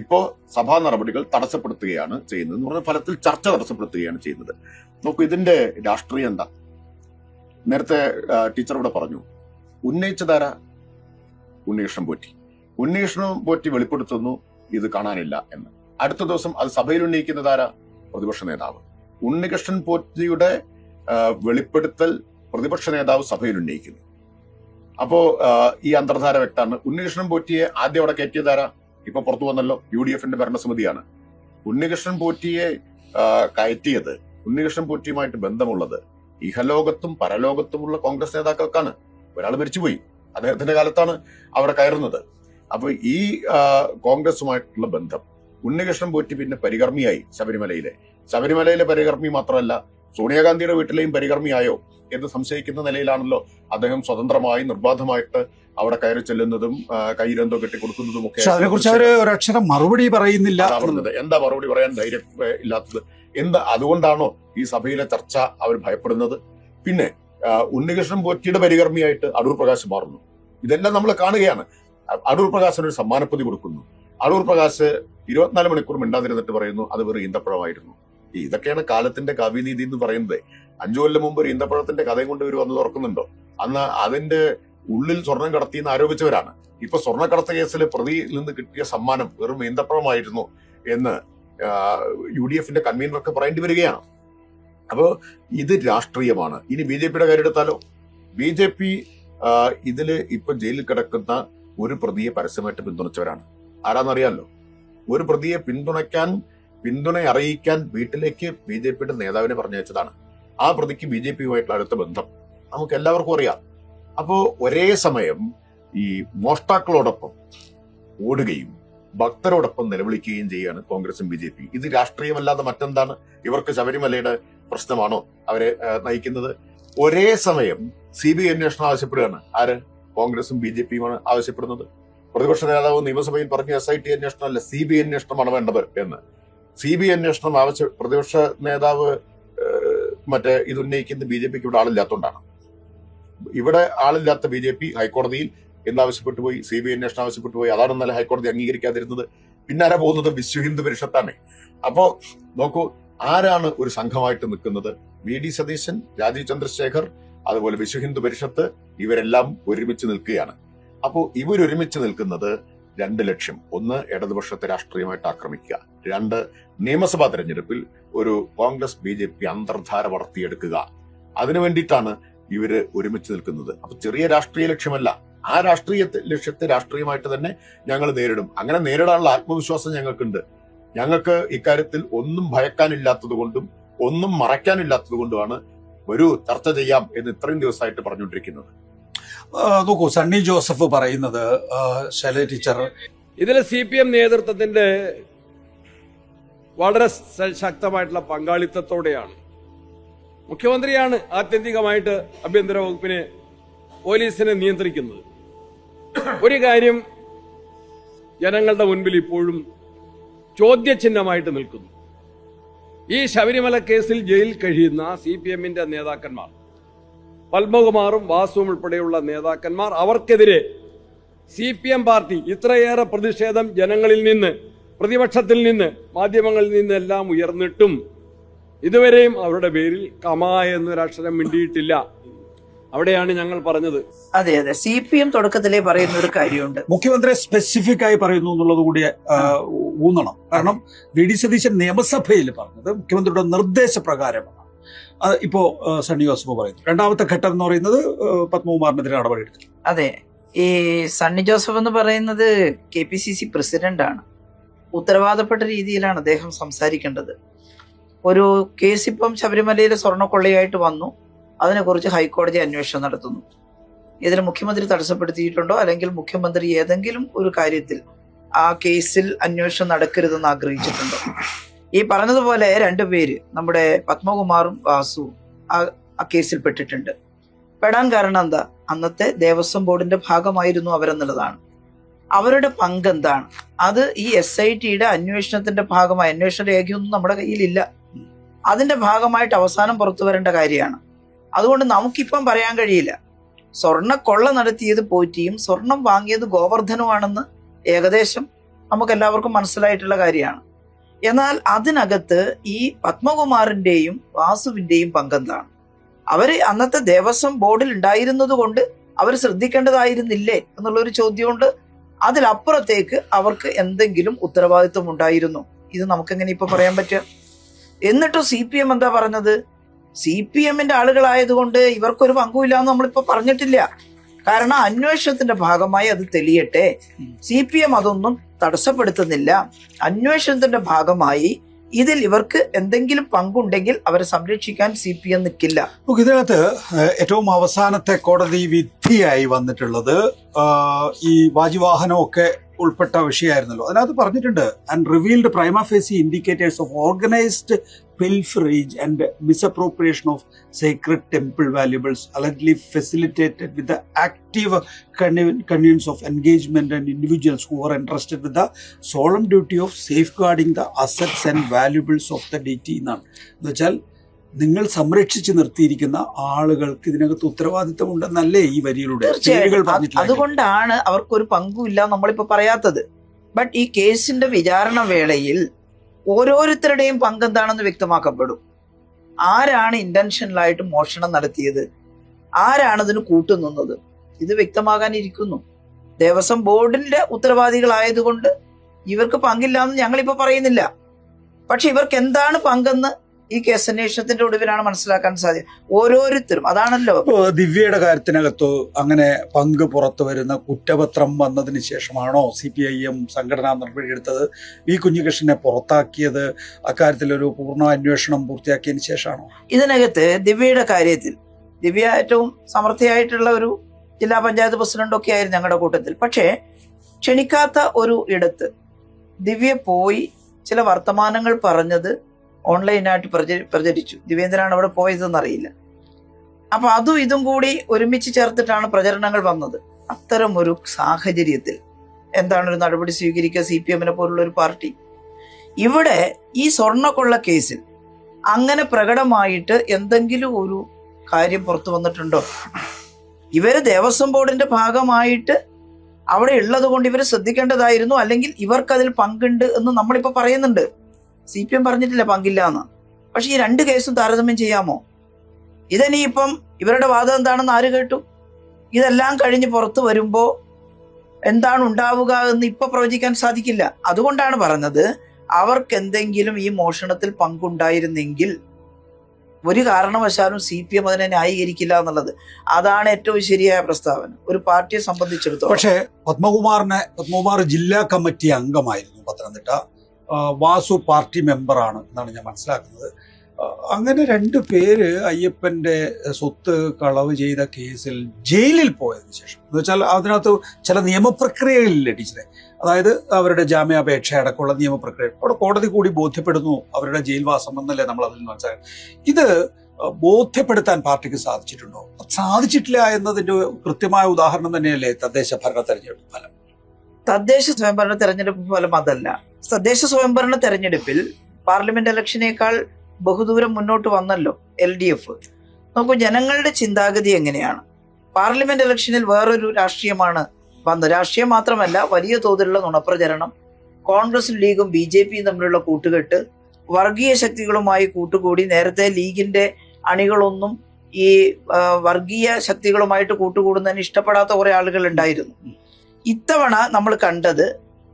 ഇപ്പോ സഭാ നടപടികൾ തടസ്സപ്പെടുത്തുകയാണ് ചെയ്യുന്നത് എന്ന് പറഞ്ഞ ഫലത്തിൽ ചർച്ച തടസ്സപ്പെടുത്തുകയാണ് ചെയ്യുന്നത്. നോക്കൂ, ഇതിന്റെ രാഷ്ട്രീയം എന്താ? നേരത്തെ ടീച്ചർ ഇവിടെ പറഞ്ഞു, ഉന്നയിച്ചതാരാ? ഉണ്ണികൃഷ്ണൻ പോറ്റി വെളിപ്പെടുത്തുന്നു ഇത് കാണാനില്ല എന്ന്. അടുത്ത ദിവസം അത് സഭയിൽ ഉന്നയിക്കുന്നതാരാ? പ്രതിപക്ഷ നേതാവ്. ഉണ്ണികൃഷ്ണൻ പോറ്റിയുടെ വെളിപ്പെടുത്തൽ പ്രതിപക്ഷ നേതാവ് സഭയിൽ ഉന്നയിക്കുന്നു. അപ്പോ ഈ അന്തർധാര വ്യക്തമാണ്. ഉണ്ണികൃഷ്ണൻ പോറ്റിയെ ആദ്യം അവിടെ കയറ്റിയതാരാ? ഇപ്പൊ പുറത്തു വന്നല്ലോ, UDFന്റെ ഭരണസമിതിയാണ്. ഉണ്ണികൃഷ്ണൻ പോറ്റിയെ കയറ്റിയത്, ഉണ്ണികൃഷ്ണൻ പോറ്റിയുമായിട്ട് ബന്ധമുള്ളത് ഇഹലോകത്തും പരലോകത്തുമുള്ള കോൺഗ്രസ് നേതാക്കൾക്കാണ്. ഒരാൾ മരിച്ചുപോയി, അദ്ദേഹത്തിന്റെ കാലത്താണ് അവിടെ കയറുന്നത്. അപ്പൊ ഈ കോൺഗ്രസുമായിട്ടുള്ള ബന്ധം ഉണ്ണികൃഷ്ണൻ പോറ്റി പിന്നെ പരികർമ്മിയായി ശബരിമലയിലെ പരികർമ്മി മാത്രമല്ല, സോണിയാഗാന്ധിയുടെ വീട്ടിലെയും പരികർമ്മിയായോ എന്ന് സംശയിക്കുന്ന നിലയിലാണല്ലോ അദ്ദേഹം സ്വതന്ത്രമായി നിർബാധമായിട്ട് അവിടെ കയറി ചെല്ലുന്നതും കയ്യിലെന്തോ കെട്ടിക്കൊടുക്കുന്നതും ഒക്കെ. പക്ഷെ അതിനെക്കുറിച്ച് അവര് ഒരക്ഷരം മറുപടി പറയുന്നില്ല. എന്താ മറുപടി പറയാൻ ധൈര്യം ഇല്ലാത്തത്? അതുകൊണ്ടാണോ ഈ സഭയിലെ ചർച്ച അവർ ഭയപ്പെടുന്നത്? പിന്നെ ഉണ്ണികൃഷ്ണൻ പോറ്റിയുടെ പരികർമ്മിയായിട്ട് അടൂർ പ്രകാശ് മാറുന്നു. ഇതെല്ലാം നമ്മൾ കാണുകയാണ്. അടൂർ പ്രകാശിന് ഒരു സമ്മാനപ്പൊതി കൊടുക്കുന്നു. അടൂർ പ്രകാശ് 24 മണിക്കൂർ മിണ്ടാതിരുന്നിട്ട് പറയുന്നു അത് വെറും ഈന്തപ്പഴമായിരുന്നു. ഇതൊക്കെയാണ് കാലത്തിന്റെ കാവ്യനീതി എന്ന് പറയുന്നത്. 5 കൊല്ലം മുമ്പ് ഒരു ഈന്തപ്പഴത്തിന്റെ കഥയും കൊണ്ട് ഇവർ വന്ന് തുറക്കുന്നുണ്ടോ? അന്ന് അതിന്റെ ഉള്ളിൽ സ്വർണം കടത്തിയെന്ന് ആരോപിച്ചവരാണ്. ഇപ്പൊ സ്വർണ്ണക്കടത്ത് കേസിൽ പ്രതിയിൽ നിന്ന് കിട്ടിയ സമ്മാനം വെറും ഈന്തപ്പഴമായിരുന്നു എന്ന് UDF-ന്റെ കൺവീനറൊക്കെ പറയേണ്ടി വരികയാണ്. അപ്പോ ഇത് രാഷ്ട്രീയമാണ്. ഇനി BJP-യുടെ കാര്യം എടുത്താലോ? BJP ഇതില് ഇപ്പൊ ജയിലിൽ കിടക്കുന്ന ഒരു പ്രതിയെ പരസ്യമായിട്ട് പിന്തുണച്ചവരാണ്. ആരാന്നറിയാമല്ലോ? ഒരു പ്രതിയെ പിന്തുണ അറിയിക്കാൻ വീട്ടിലേക്ക് BJP-യുടെ നേതാവിനെ പറഞ്ഞയച്ചതാണ്. ആ പ്രതിക്ക് BJP-യുമായിട്ടുള്ള അടുത്ത ബന്ധം നമുക്ക് എല്ലാവർക്കും അറിയാം. അപ്പോ ഒരേ സമയം ഈ മോഷ്ടാക്കളോടൊപ്പം ഓടുകയും ഭക്തരോടൊപ്പം നിലവിളിക്കുകയും ചെയ്യാണ് കോൺഗ്രസും BJP. ഇത് രാഷ്ട്രീയമല്ലാതെ മറ്റെന്താണ്? ഇവർക്ക് ശബരിമലയുടെ പ്രശ്നമാണോ അവരെ നയിക്കുന്നത്? ഒരേ സമയം CBI അന്വേഷണം ആവശ്യപ്പെടുകയാണ്. ആര്? കോൺഗ്രസും BJP-യുമാണ് ആവശ്യപ്പെടുന്നത്. പ്രതിപക്ഷ നേതാവ് നിയമസഭയിൽ പറഞ്ഞ SIT അന്വേഷണമല്ല, CBI അന്വേഷണമാണ് വേണ്ടത് എന്ന്. CBI അന്വേഷണം പ്രതിപക്ഷ നേതാവ് ഇത് ഉന്നയിക്കുന്ന BJP-ക്ക് ഇവിടെ ആളില്ലാത്തതുകൊണ്ടാണ്. ഇവിടെ ആളില്ലാത്ത BJP ഹൈക്കോടതിയിൽ എന്താവശ്യപ്പെട്ടു പോയി? CBI അന്വേഷണം ആവശ്യപ്പെട്ടു പോയി. അതാണ് ഇന്നലെ ഹൈക്കോടതി അംഗീകരിക്കാതിരുന്നത്. പിന്നെ ആരാ പോകുന്നത്? വിശ്വ ഹിന്ദു പരിഷത്താണ്. അപ്പോ നോക്കൂ, ആരാണ് ഒരു സംഘമായിട്ട് നിൽക്കുന്നത്? VD സതീശൻ, രാജീവ് ചന്ദ്രശേഖർ, അതുപോലെ വിശ്വ ഹിന്ദു പരിഷത്ത്, ഇവരെല്ലാം ഒരുമിച്ച് നിൽക്കുകയാണ്. അപ്പോൾ ഇവരൊരുമിച്ച് നിൽക്കുന്നത് 2 ലക്ഷ്യം. 1, ഇടതുപക്ഷത്തെ രാഷ്ട്രീയമായിട്ട് ആക്രമിക്കുക. 2, നിയമസഭാ തെരഞ്ഞെടുപ്പിൽ ഒരു കോൺഗ്രസ് BJP അന്തർധാര വളർത്തിയെടുക്കുക. അതിനു വേണ്ടിയിട്ടാണ് ഇവര് ഒരുമിച്ച് നിൽക്കുന്നത്. അപ്പൊ ചെറിയ രാഷ്ട്രീയ ലക്ഷ്യമല്ല. ആ രാഷ്ട്രീയ ലക്ഷ്യത്തെ രാഷ്ട്രീയമായിട്ട് തന്നെ ഞങ്ങൾ നേരിടും. അങ്ങനെ നേരിടാനുള്ള ആത്മവിശ്വാസം ഞങ്ങൾക്കുണ്ട്. ഞങ്ങൾക്ക് ഇക്കാര്യത്തിൽ ഒന്നും ഭയക്കാനില്ലാത്തത് കൊണ്ടും ഒന്നും മറയ്ക്കാനില്ലാത്തത് കൊണ്ടുമാണ് ഒരു ചർച്ച ചെയ്യാം എന്ന് ഇത്രയും ദിവസമായിട്ട് പറഞ്ഞുകൊണ്ടിരിക്കുന്നത്. നോക്കൂ, സണ്ണി ജോസഫ് പറയുന്നത്, ശൈലജ ടീച്ചർ, ഇതിലെ CPM നേതൃത്വത്തിന്റെ വളരെ ശക്തമായിട്ടുള്ള പങ്കാളിത്തത്തോടെയാണ്. മുഖ്യമന്ത്രിയാണ് ആത്യന്തികമായിട്ട് ആഭ്യന്തര വകുപ്പിനെ, പോലീസിനെ നിയന്ത്രിക്കുന്നത്. ഒരു കാര്യം ജനങ്ങളുടെ മുൻപിൽ ഇപ്പോഴും ചോദ്യചിഹ്നമായിട്ട് നിൽക്കുന്നു. ഈ ശബരിമല കേസിൽ ജയിലിൽ കഴിയുന്ന CPM-ന്റെ നേതാക്കന്മാർ, പത്മകുമാറും വാസുവും ഉൾപ്പെടെയുള്ള നേതാക്കന്മാർ, അവർക്കെതിരെ CPM പാർട്ടി ഇത്രയേറെ പ്രതിഷേധം ജനങ്ങളിൽ നിന്ന്, പ്രതിപക്ഷത്തിൽ നിന്ന്, മാധ്യമങ്ങളിൽ നിന്നെല്ലാം ഉയർന്നിട്ടും ഇതുവരെയും അവരുടെ പേരിൽ കമാ എന്നൊരക്ഷരം മിണ്ടിയിട്ടില്ല. അവിടെയാണ് ഞങ്ങൾ പറഞ്ഞത്. അതെ, CPM തുടക്കത്തിലേ പറയുന്ന ഒരു കാര്യമുണ്ട്. മുഖ്യമന്ത്രി സ്പെസിഫിക് ആയി പറയുന്നു എന്നുള്ളത് കൂടി ഊന്നണം. കാരണം VD സതീശൻ നിയമസഭയിൽ പറഞ്ഞത് മുഖ്യമന്ത്രിയുടെ നിർദ്ദേശപ്രകാരമാണ്. ഇപ്പോ സണ്ണി ജോസഫ് പറയുന്നു. രണ്ടാമത്തെ ഘട്ടം എന്ന് പറയുന്നത് പത്മകുമാറിനെതിരെ നടപടിയെടുക്കും. അതെ, ഈ സണ്ണി ജോസഫ് എന്ന് പറയുന്നത് KPCC പ്രസിഡന്റാണ്. ഉത്തരവാദപ്പെട്ട രീതിയിലാണ് അദ്ദേഹം സംസാരിക്കേണ്ടത്. ഒരു കേസ് ഇപ്പം ശബരിമലയിലെ സ്വർണ്ണക്കൊള്ളയായിട്ട് വന്നു. അതിനെക്കുറിച്ച് ഹൈക്കോടതി അന്വേഷണം നടത്തുന്നു. ഇതിൽ മുഖ്യമന്ത്രി തടസ്സപ്പെടുത്തിയിട്ടുണ്ടോ, അല്ലെങ്കിൽ മുഖ്യമന്ത്രി ഏതെങ്കിലും ഒരു കാര്യത്തിൽ ആ കേസിൽ അന്വേഷണം നടക്കരുതെന്ന് ആഗ്രഹിച്ചിട്ടുണ്ടോ? ഈ പറഞ്ഞതുപോലെ 2 പേര്, നമ്മുടെ പത്മകുമാറും വാസുവും ആ കേസിൽ പെട്ടിട്ടുണ്ട്. പെടാൻ കാരണം എന്താ? അന്നത്തെ ദേവസ്വം ബോർഡിന്റെ ഭാഗമായിരുന്നു അവരെന്നുള്ളതാണ്. അവരുടെ പങ്ക് എന്താണ്? അത് ഈ SITയുടെ അന്വേഷണത്തിന്റെ ഭാഗമായി, അന്വേഷണ രേഖയൊന്നും നമ്മുടെ കയ്യിലില്ല, അതിന്റെ ഭാഗമായിട്ട് അവസാനം പുറത്തു വരേണ്ട കാര്യമാണ്. അതുകൊണ്ട് നമുക്കിപ്പം പറയാൻ കഴിയില്ല. സ്വർണ്ണക്കൊള്ള നടത്തിയത് പോറ്റിയും സ്വർണം വാങ്ങിയത് ഗോവർദ്ധനുമാണെന്ന് ഏകദേശം നമുക്ക് എല്ലാവർക്കും മനസ്സിലായിട്ടുള്ള കാര്യമാണ്. എന്നാൽ അതിനകത്ത് ഈ പത്മകുമാറിന്റെയും വാസുവിന്റെയും പങ്കെന്താണ്? അവര് അന്നത്തെ ദേവസ്വം ബോർഡിൽ ഉണ്ടായിരുന്നത് കൊണ്ട് അവർ ശ്രദ്ധിക്കേണ്ടതായിരുന്നില്ലേ എന്നുള്ളൊരു ചോദ്യമുണ്ട്. അതിലപ്പുറത്തേക്ക് അവർക്ക് എന്തെങ്കിലും ഉത്തരവാദിത്വം ഉണ്ടായിരുന്നു? ഇത് നമുക്കെങ്ങനെ ഇപ്പൊ പറയാൻ പറ്റുക? എന്നിട്ടും CPM എന്താ പറഞ്ഞത്? CPM-ന്റെ ആളുകളായതുകൊണ്ട് ഇവർക്കൊരു പങ്കുമില്ല എന്ന് നമ്മളിപ്പോ പറഞ്ഞിട്ടില്ല. കാരണം അന്വേഷണത്തിന്റെ ഭാഗമായി അത് തെളിയട്ടെ. CPM അതൊന്നും തടസ്സപ്പെടുത്തുന്നില്ല. അന്വേഷണത്തിന്റെ ഭാഗമായി ഇതിൽ ഇവർക്ക് എന്തെങ്കിലും പങ്കുണ്ടെങ്കിൽ അവരെ സംരക്ഷിക്കാൻ CPM നിൽക്കില്ല. ഇതിനകത്ത് ഏറ്റവും അവസാനത്തെ കോടതി വിധിയായി വന്നിട്ടുള്ളത് ഈ വാജിവാഹനമൊക്കെ ഉൾപ്പെട്ട വിഷയമായിരുന്നല്ലോ. അതിനകത്ത് പറഞ്ഞിട്ടുണ്ട്, and revealed prima facie indicators of organised pilferage and misappropriation of sacred temple valuables allegedly facilitated with the active convenience of engagement and individuals who were entrusted with the solemn duty of safeguarding the assets and valuables of the deity എന്നാണ്. എന്നുവെച്ചാൽ നിങ്ങൾ സംരക്ഷിച്ചു നിർത്തിയിരിക്കുന്ന ആളുകൾക്ക് ഇതിനകത്ത് ഉത്തരവാദിത്തമുണ്ടെന്നല്ലേ ഈ വരിയിലൂടെ പേരുകൾ പറഞ്ഞിട്ടുള്ളത്. അതുകൊണ്ടാണ് അവർക്കൊരു പങ്കുമില്ല നമ്മളിപ്പോ പറയാത്തത്. ബട്ട് ഈ കേസിന്റെ വിചാരണ വേളയിൽ ഓരോരുത്തരുടെയും പങ്ക് എന്താണെന്ന് വ്യക്തമാക്കപ്പെടും. ആരാണ് ഇന്റൻഷനലായിട്ട് മോഷണം നടത്തിയത്, ആരാണ് ഇതിന് കൂട്ടുനിന്നത്, ഇത് വ്യക്തമാകാനിരിക്കുന്നു. ദേവസ്വം ബോർഡിന്റെ ഉത്തരവാദികളായതുകൊണ്ട് ഇവർക്ക് പങ്കില്ല എന്ന് ഞങ്ങളിപ്പോ പറയുന്നില്ല. പക്ഷെ ഇവർക്ക് എന്താണ് പങ്കെന്ന് ഈ കേസ് അന്വേഷണത്തിന്റെ ഒടുവിലാണ് മനസ്സിലാക്കാൻ സാധിക്കും. ഓരോരുത്തരും അതാണല്ലോ. ദിവ്യയുടെ കാര്യത്തിനകത്ത് അങ്ങനെ പങ്ക് പുറത്തു വരുന്ന കുറ്റപത്രം വന്നതിന് ശേഷമാണോ CPIM സംഘടനാ നടപടിയെടുത്തത്? വി കുഞ്ഞികൃഷ്ണനെ പുറത്താക്കിയത് അക്കാര്യത്തിലൊരു പൂർണ്ണ അന്വേഷണം പൂർത്തിയാക്കിയതിന് ശേഷമാണോ? ഇതിനകത്ത് ദിവ്യയുടെ കാര്യത്തിൽ ദിവ്യ ഏറ്റവും സമർത്ഥയായിട്ടുള്ള ഒരു ജില്ലാ പഞ്ചായത്ത് പ്രസിഡന്റൊക്കെ ആയിരുന്നു ഞങ്ങളുടെ കൂട്ടത്തിൽ. പക്ഷേ ക്ഷണിക്കാത്ത ഒരു ഇടത്ത് ദിവ്യ പോയി ചില വർത്തമാനങ്ങൾ പറഞ്ഞത് ഓൺലൈനായിട്ട് പ്രചരിച്ചു. ദിവ്യേന്ദ്രനാണ് അവിടെ പോയതെന്ന് അറിയില്ല. അപ്പൊ അതും ഇതും കൂടി ഒരുമിച്ച് ചേർത്തിട്ടാണ് പ്രചരണങ്ങൾ വന്നത്. അത്തരം ഒരു സാഹചര്യത്തിൽ എന്താണ് ഒരു നടപടി സ്വീകരിക്കുക CPM പോലുള്ള ഒരു പാർട്ടി? ഇവിടെ ഈ സ്വർണ്ണക്കൊള്ള കേസിൽ അങ്ങനെ പ്രകടമായിട്ട് എന്തെങ്കിലും ഒരു കാര്യം പുറത്തു വന്നിട്ടുണ്ടോ? ഇവര് ദേവസ്വം ബോർഡിന്റെ ഭാഗമായിട്ട് അവിടെ ഉള്ളത് കൊണ്ട് ഇവർ ശ്രദ്ധിക്കേണ്ടതായിരുന്നു, അല്ലെങ്കിൽ ഇവർക്കതിൽ പങ്കുണ്ട് എന്ന് നമ്മളിപ്പോ പറയുന്നുണ്ട്. CPM പറഞ്ഞിട്ടില്ല പങ്കില്ല എന്ന്. പക്ഷെ ഈ രണ്ട് കേസും താരതമ്യം ചെയ്യാമോ? ഇതനിയിപ്പം ഇവരുടെ വാദം എന്താണെന്ന് ആര് കേട്ടു? ഇതെല്ലാം കഴിഞ്ഞ് പുറത്തു വരുമ്പോ എന്താണ് ഉണ്ടാവുക എന്ന് ഇപ്പൊ പ്രവചിക്കാൻ സാധിക്കില്ല. അതുകൊണ്ടാണ് പറഞ്ഞത്, അവർക്ക് എന്തെങ്കിലും ഈ മോഷണത്തിൽ പങ്കുണ്ടായിരുന്നെങ്കിൽ ഒരു കാരണവശാലും CPM അതിനെ ന്യായീകരിക്കില്ല എന്നുള്ളത്. അതാണ് ഏറ്റവും ശരിയായ പ്രസ്താവന ഒരു പാർട്ടിയെ സംബന്ധിച്ചിടത്തോളം. പക്ഷേ പത്മകുമാർ ജില്ലാ കമ്മിറ്റി അംഗമായിരുന്നു പത്തനംതിട്ട. വാസു പാർട്ടി മെമ്പറാണ് എന്നാണ് ഞാൻ മനസ്സിലാക്കുന്നത്. അങ്ങനെ 2 പേര് അയ്യപ്പന്റെ സ്വത്ത് കളവ് ചെയ്ത കേസിൽ ജയിലിൽ പോയതിനു ശേഷം, എന്ന് വെച്ചാൽ അതിനകത്ത് ചില നിയമപ്രക്രിയകളില്ലേ ടീച്ചറെ, അതായത് അവരുടെ ജാമ്യാപേക്ഷ അടക്കമുള്ള നിയമപ്രക്രിയ അവിടെ കോടതി കൂടി ബോധ്യപ്പെടുന്നു അവരുടെ ജയിൽവാസം എന്നല്ലേ നമ്മൾ അതിൽ മനസ്സിലാക്കുന്നത്. ഇത് ബോധ്യപ്പെടുത്താൻ പാർട്ടിക്ക് സാധിച്ചിട്ടുണ്ടോ? സാധിച്ചിട്ടില്ല എന്നതിന്റെ കൃത്യമായ ഉദാഹരണം തന്നെയല്ലേ തദ്ദേശ ഭരണ തെരഞ്ഞെടുപ്പ് ഫലം. തദ്ദേശ സ്വയംഭരണ തെരഞ്ഞെടുപ്പ് ഫലം അതല്ല. തദ്ദേശ സ്വയംഭരണ തെരഞ്ഞെടുപ്പിൽ പാർലമെന്റ് ഇലക്ഷനേക്കാൾ ബഹുദൂരം മുന്നോട്ട് വന്നല്ലോ LDF. നോക്കൂ, ജനങ്ങളുടെ ചിന്താഗതി എങ്ങനെയാണ്. പാർലമെന്റ് ഇലക്ഷനിൽ വേറൊരു രാഷ്ട്രീയമാണ് വന്നത്. രാഷ്ട്രീയം മാത്രമല്ല, വലിയ തോതിലുള്ള നുണപ്രചരണം, കോൺഗ്രസും ലീഗും BJPയും തമ്മിലുള്ള കൂട്ടുകെട്ട്, വർഗീയ ശക്തികളുമായി കൂട്ടുകൂടി. നേരത്തെ ലീഗിന്റെ അണികളൊന്നും ഈ വർഗീയ ശക്തികളുമായിട്ട് കൂട്ടുകൂടുന്നതിന് ഇഷ്ടപ്പെടാത്ത കുറെ ആളുകൾ ഉണ്ടായിരുന്നു. ഇത്തവണ നമ്മൾ കണ്ടത്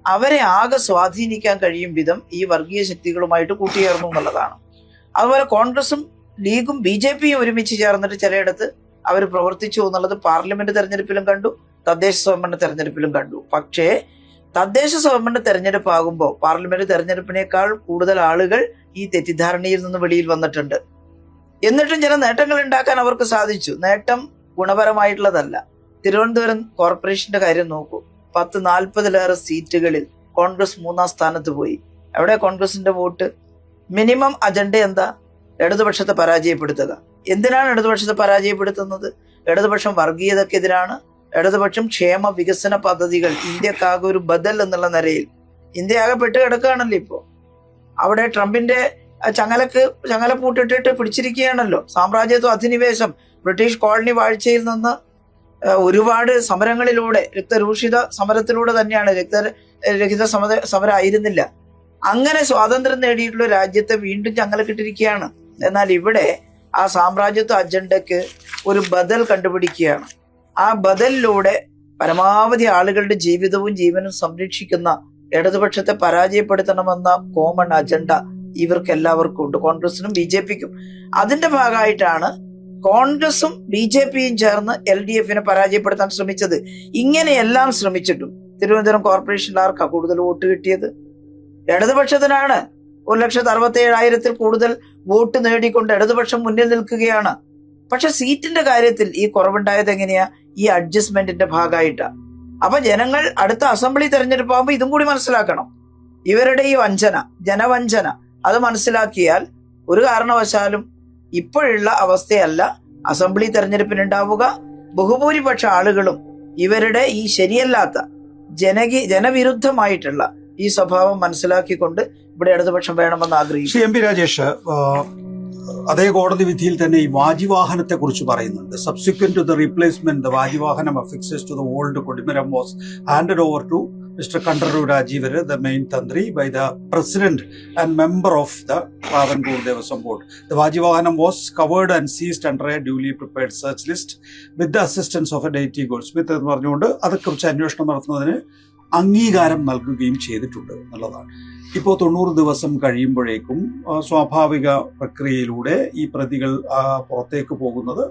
അവരെ ആകെ സ്വാധീനിക്കാൻ കഴിയും വിധം ഈ വർഗീയ ശക്തികളുമായിട്ട് കൂട്ടിയേർന്നു എന്നുള്ളതാണ്. അതുപോലെ കോൺഗ്രസും ലീഗും BJPയും ഒരുമിച്ച് ചേർന്നിട്ട് ചിലയിടത്ത് അവർ പ്രവർത്തിച്ചു എന്നുള്ളത് പാർലമെന്റ് തെരഞ്ഞെടുപ്പിലും കണ്ടു, തദ്ദേശ സ്വയംഭരണ തെരഞ്ഞെടുപ്പിലും കണ്ടു. പക്ഷേ തദ്ദേശ സ്വയംഭരണ തെരഞ്ഞെടുപ്പ് ആകുമ്പോൾ പാർലമെന്റ് തെരഞ്ഞെടുപ്പിനേക്കാൾ കൂടുതൽ ആളുകൾ ഈ തെറ്റിദ്ധാരണയിൽ നിന്ന് വെളിയിൽ വന്നിട്ടുണ്ട്. എന്നിട്ടും ചില നേട്ടങ്ങൾ ഉണ്ടാക്കാൻ അവർക്ക് സാധിച്ചു. നേട്ടം ഗുണപരമായിട്ടുള്ളതല്ല. തിരുവനന്തപുരം കോർപ്പറേഷന്റെ കാര്യം നോക്കൂ. 40-40 സീറ്റുകളിൽ കോൺഗ്രസ് 3-ാം സ്ഥാനത്ത് പോയി. എവിടെ കോൺഗ്രസിന്റെ വോട്ട്? മിനിമം അജണ്ട എന്താ? ഇടതുപക്ഷത്തെ പരാജയപ്പെടുത്തുക. എന്തിനാണ് ഇടതുപക്ഷത്തെ പരാജയപ്പെടുത്തുന്നത്? ഇടതുപക്ഷം വർഗീയതക്കെതിരാണ്. ഇടതുപക്ഷം ക്ഷേമ വികസന പദ്ധതികൾ, ഇന്ത്യക്കാകെ ഒരു ബദൽ എന്നുള്ള നിലയിൽ ഇന്ത്യ ആകെ പെട്ട് കിടക്കുകയാണല്ലോ ഇപ്പോ. അവിടെ ട്രംപിന്റെ ചങ്ങല പൂട്ടിട്ടിട്ട് പിടിച്ചിരിക്കുകയാണല്ലോ. സാമ്രാജ്യത്വ അധിനിവേശം, ബ്രിട്ടീഷ് കോളനി വാഴ്ചയിൽ നിന്ന് ഒരുപാട് സമരങ്ങളിലൂടെ, രക്തരൂഷിത സമരത്തിലൂടെ തന്നെയാണ്, രക്തരഹിത സമരമായിരുന്നില്ല. അങ്ങനെ സ്വാതന്ത്ര്യം നേടിയിട്ടുള്ള രാജ്യത്തെ വീണ്ടും ചങ്ങലക്കിട്ടിരിക്കുകയാണ്. എന്നാൽ ഇവിടെ ആ സാമ്രാജ്യത്വ അജണ്ടയ്ക്ക് ഒരു ബദൽ കണ്ടുപിടിക്കുകയാണ്. ആ ബദലിലൂടെ പരമാവധി ആളുകളുടെ ജീവിതവും ജീവനും സംരക്ഷിക്കുന്ന ഇടതുപക്ഷത്തെ പരാജയപ്പെടുത്തണമെന്ന കോമൺ അജണ്ട ഇവർക്ക് എല്ലാവർക്കും ഉണ്ട്, കോൺഗ്രസിനും BJPക്കും. അതിന്റെ ഭാഗമായിട്ടാണ് കോൺഗ്രസും BJPയും ചേർന്ന് LDFനെ പരാജയപ്പെടുത്താൻ ശ്രമിച്ചത്. ഇങ്ങനെയെല്ലാം ശ്രമിച്ചിട്ടും തിരുവനന്തപുരം കോർപ്പറേഷനിൽ ആർക്കാ കൂടുതൽ വോട്ട് കിട്ടിയത്? ഇടതുപക്ഷത്തിനാണ്. 1,67,000 കൂടുതൽ വോട്ട് നേടിക്കൊണ്ട് ഇടതുപക്ഷം മുന്നിൽ നിൽക്കുകയാണ്. പക്ഷെ സീറ്റിന്റെ കാര്യത്തിൽ ഈ കുറവുണ്ടായത് എങ്ങനെയാ? ഈ അഡ്ജസ്റ്റ്മെന്റിന്റെ ഭാഗമായിട്ടാ. അപ്പൊ ജനങ്ങൾ അടുത്ത അസംബ്ലി തെരഞ്ഞെടുപ്പാകുമ്പോൾ ഇതും കൂടി മനസ്സിലാക്കണം. ഇവരുടെ ഈ വഞ്ചന, ജനവഞ്ചന, അത് മനസ്സിലാക്കിയാൽ ഒരു കാരണവശാലും ഇപ്പോഴുള്ള അവസ്ഥയല്ല അസംബ്ലി തെരഞ്ഞെടുപ്പിനുണ്ടാവുക. ബഹുഭൂരിപക്ഷ ആളുകളും ഇവരുടെ ഈ ശരിയല്ലാത്ത ജനവിരുദ്ധമായിട്ടുള്ള ഈ സ്വഭാവം മനസ്സിലാക്കിക്കൊണ്ട് ഇവിടെ ഇടതുപക്ഷം വേണമെന്ന് ആഗ്രഹിച്ചു. എം പി രാജേഷ്, അതേ കോടതി വിധിയിൽ തന്നെ ഈ വാജിവാഹനത്തെ കുറിച്ച് പറയുന്നുണ്ട്. Subsequent to the replacement the വാജിവാഹനം അഫിക്സസ് ടു ദ ഓൾഡ് കൊടിമരം was handed over to Mr. Kandaru Rajivaru, the main Tantri, by the president and member of the Travancore Devasam Board. The Vajivahanam was covered and seized under a duly prepared search list with the assistance of a deity goldsmith. എന്ന് പറഞ്ഞുകൊണ്ട് അതെക്കുറിച്ച് അന്വേഷണം നടത്തുന്നതിന് അംഗീകാരം നൽകുകയും ചെയ്തിട്ടുണ്ട് എന്നുള്ളതാണ്. ഇപ്പോൾ 90 ദിവസം കഴിയുമ്പോഴേക്കും സ്വാഭാവിക പ്രക്രിയയിലൂടെ ഈ പ്രതികൾ പുറത്തേക്ക് പോകുന്നത്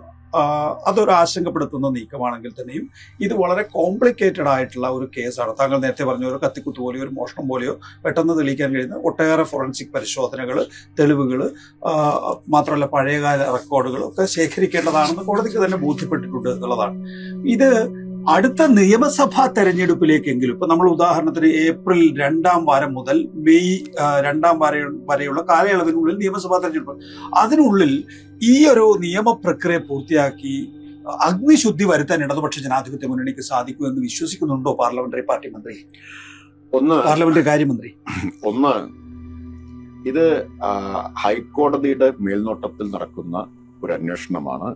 അതൊരു ആശങ്കപ്പെടുത്തുന്ന നീക്കമാണെങ്കിൽ തന്നെയും ഇത് വളരെ കോംപ്ലിക്കേറ്റഡ് ആയിട്ടുള്ള ഒരു കേസാണ്. താങ്കൾ നേരത്തെ പറഞ്ഞ ഒരു കത്തിക്കുത്ത് പോലെയോ ഒരു മോഷണം പോലെയോ പെട്ടെന്ന് തെളിയിക്കാൻ കഴിയുന്ന ഒട്ടേറെ ഫോറൻസിക് പരിശോധനകൾ, തെളിവുകൾ, മാത്രമല്ല പഴയകാല റെക്കോർഡുകൾ ഒക്കെ ശേഖരിക്കേണ്ടതാണെന്ന് കോടതിക്ക് തന്നെ ബോധ്യപ്പെട്ടിട്ടുണ്ട് എന്നുള്ളതാണ്. ഇത് അടുത്ത നിയമസഭാ തെരഞ്ഞെടുപ്പിലേക്കെങ്കിലും, ഇപ്പൊ നമ്മൾ ഉദാഹരണത്തിന് ഏപ്രിൽ 2ാം വാരം മുതൽ മെയ് 2ാം വരെയുള്ള കാലയളവിനുള്ളിൽ നിയമസഭാ തെരഞ്ഞെടുപ്പ്, അതിനുള്ളിൽ ഈ ഒരു നിയമപ്രക്രിയ പൂർത്തിയാക്കി അഗ്നിശുദ്ധി വരുത്താൻ ഇടതുപക്ഷ ജനാധിപത്യ മുന്നണിക്ക് സാധിക്കുമെന്ന് വിശ്വസിക്കുന്നുണ്ടോ പാർലമെന്ററി പാർട്ടി മന്ത്രി, പാർലമെന്ററി കാര്യമന്ത്രി? ഒന്ന്, ഇത് ഹൈക്കോടതിയുടെ മേൽനോട്ടത്തിൽ നടക്കുന്ന ഒരു അന്വേഷണമാണ്.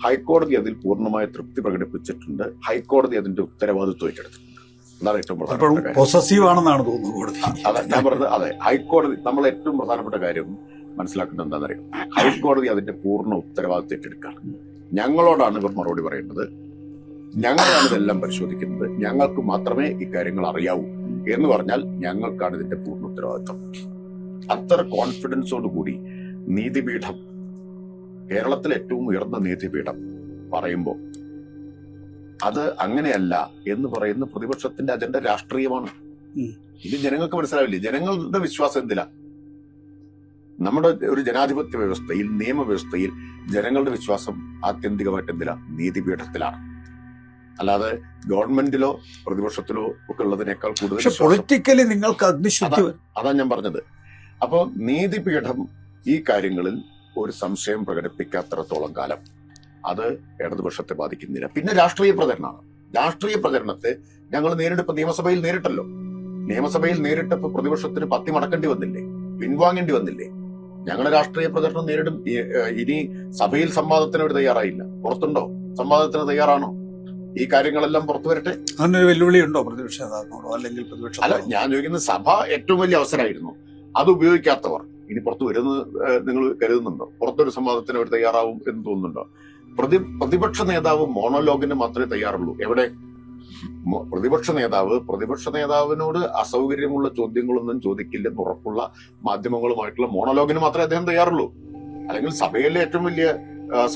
ഹൈക്കോടതി അതിൽ പൂർണ്ണമായ തൃപ്തി പ്രകടിപ്പിച്ചിട്ടുണ്ട്. ഹൈക്കോടതി അതിന്റെ ഉത്തരവാദിത്വം ഏറ്റെടുത്തിട്ടുണ്ട്. അതാണ് ഏറ്റവും പ്രധാനപ്പെട്ട കാര്യം. പൊസസീവ് ആണെന്നാണ് തോന്നുന്നത്. അതെ, ഞാൻ പറഞ്ഞത് അതെ. ഹൈക്കോടതി, നമ്മൾ ഏറ്റവും പ്രധാനപ്പെട്ട കാര്യം മനസ്സിലാക്കുന്നത് എന്താണെന്നറിയാം, ഹൈക്കോടതി അതിന്റെ പൂർണ്ണ ഉത്തരവാദിത്വം ഏറ്റെടുക്കുകയാണ്. ഞങ്ങളോടാണ് ഇവർ മറുപടി പറയുന്നത്. ഞങ്ങളാണ് ഇതെല്ലാം പരിശോധിക്കുന്നത്, ഞങ്ങൾക്ക് മാത്രമേ ഇക്കാര്യങ്ങൾ അറിയാവൂ എന്ന് പറഞ്ഞാൽ ഞങ്ങൾക്കാണ് ഇതിന്റെ പൂർണ്ണ ഉത്തരവാദിത്വം. അത്ര കോൺഫിഡൻസോടുകൂടി നീതിപീഠം, കേരളത്തിലെ ഏറ്റവും ഉയർന്ന നീതിപീഠം പറയുമ്പോൾ അത് അങ്ങനെയല്ല എന്ന് പറയുന്ന പ്രതിപക്ഷത്തിന്റെ അജണ്ട രാഷ്ട്രീയമാണ്. ഇത് ജനങ്ങൾക്ക് മനസ്സിലാവില്ലേ? ജനങ്ങളുടെ വിശ്വാസം എന്തിലാ? നമ്മുടെ ഒരു ജനാധിപത്യ വ്യവസ്ഥയിൽ, നിയമവ്യവസ്ഥയിൽ ജനങ്ങളുടെ വിശ്വാസം ആത്യന്തികമായിട്ട് എന്തിലാ? നീതിപീഠത്തിലാണ്. അല്ലാതെ ഗവൺമെന്റിലോ പ്രതിപക്ഷത്തിലോ ഒക്കെ ഉള്ളതിനേക്കാൾ കൂടുതൽ പൊളിറ്റിക്കലി നിങ്ങൾക്ക് അഗ്നിശുദ്ധി. അതാ ഞാൻ പറഞ്ഞത്. അപ്പോ നീതിപീഠം ഈ കാര്യങ്ങളിൽ ഒരു സംശയം പ്രകടിപ്പിക്കാത്തിടത്തോളം കാലം അത് ഇടതുപക്ഷത്തെ ബാധിക്കുന്നില്ല. പിന്നെ രാഷ്ട്രീയ പ്രചരണമാണ്. രാഷ്ട്രീയ പ്രചരണത്തെ ഞങ്ങൾ നേരിട്ടപ്പോ നിയമസഭയിൽ നേരിട്ടല്ലോ. നിയമസഭയിൽ നേരിട്ടപ്പോ പ്രതിപക്ഷത്തിന് പത്തി മടക്കേണ്ടി വന്നില്ലേ? പിൻവാങ്ങേണ്ടി വന്നില്ലേ? ഞങ്ങളുടെ രാഷ്ട്രീയ പ്രചരണം നേരിടും. ഇനി സഭയിൽ സംവാദത്തിന് അവർ തയ്യാറായില്ല. പുറത്തുണ്ടോ? സംവാദത്തിന് തയ്യാറാണോ? ഈ കാര്യങ്ങളെല്ലാം പുറത്തു വരട്ടെ. അതിനൊരു വെല്ലുവിളി ഉണ്ടോ പ്രതിപക്ഷ നേതാവിനോടോ അല്ലെങ്കിൽ പ്രതിപക്ഷ? അല്ല, ഞാൻ ചോദിക്കുന്നത്, സഭ ഏറ്റവും വലിയ അവസരമായിരുന്നു, അത് ഉപയോഗിക്കാത്തവർ ഇനി പുറത്തു വരുന്നത് നിങ്ങൾ കരുതുന്നുണ്ടോ? പുറത്തൊരു സംവാദത്തിന് അവർ തയ്യാറാവും എന്ന് തോന്നുന്നുണ്ടോ? പ്രതിപക്ഷ നേതാവ് മോണോലോഗിന് മാത്രമേ തയ്യാറുള്ളൂ. എവിടെ? പ്രതിപക്ഷ നേതാവിനോട് അസൗകര്യമുള്ള ചോദ്യങ്ങളൊന്നും ചോദിക്കില്ലെന്ന് ഉറപ്പുള്ള മാധ്യമങ്ങളുമായിട്ടുള്ള മോണോലോഗിന് മാത്രമേ അദ്ദേഹം തയ്യാറുള്ളൂ. അല്ലെങ്കിൽ സഭയിലെ ഏറ്റവും വലിയ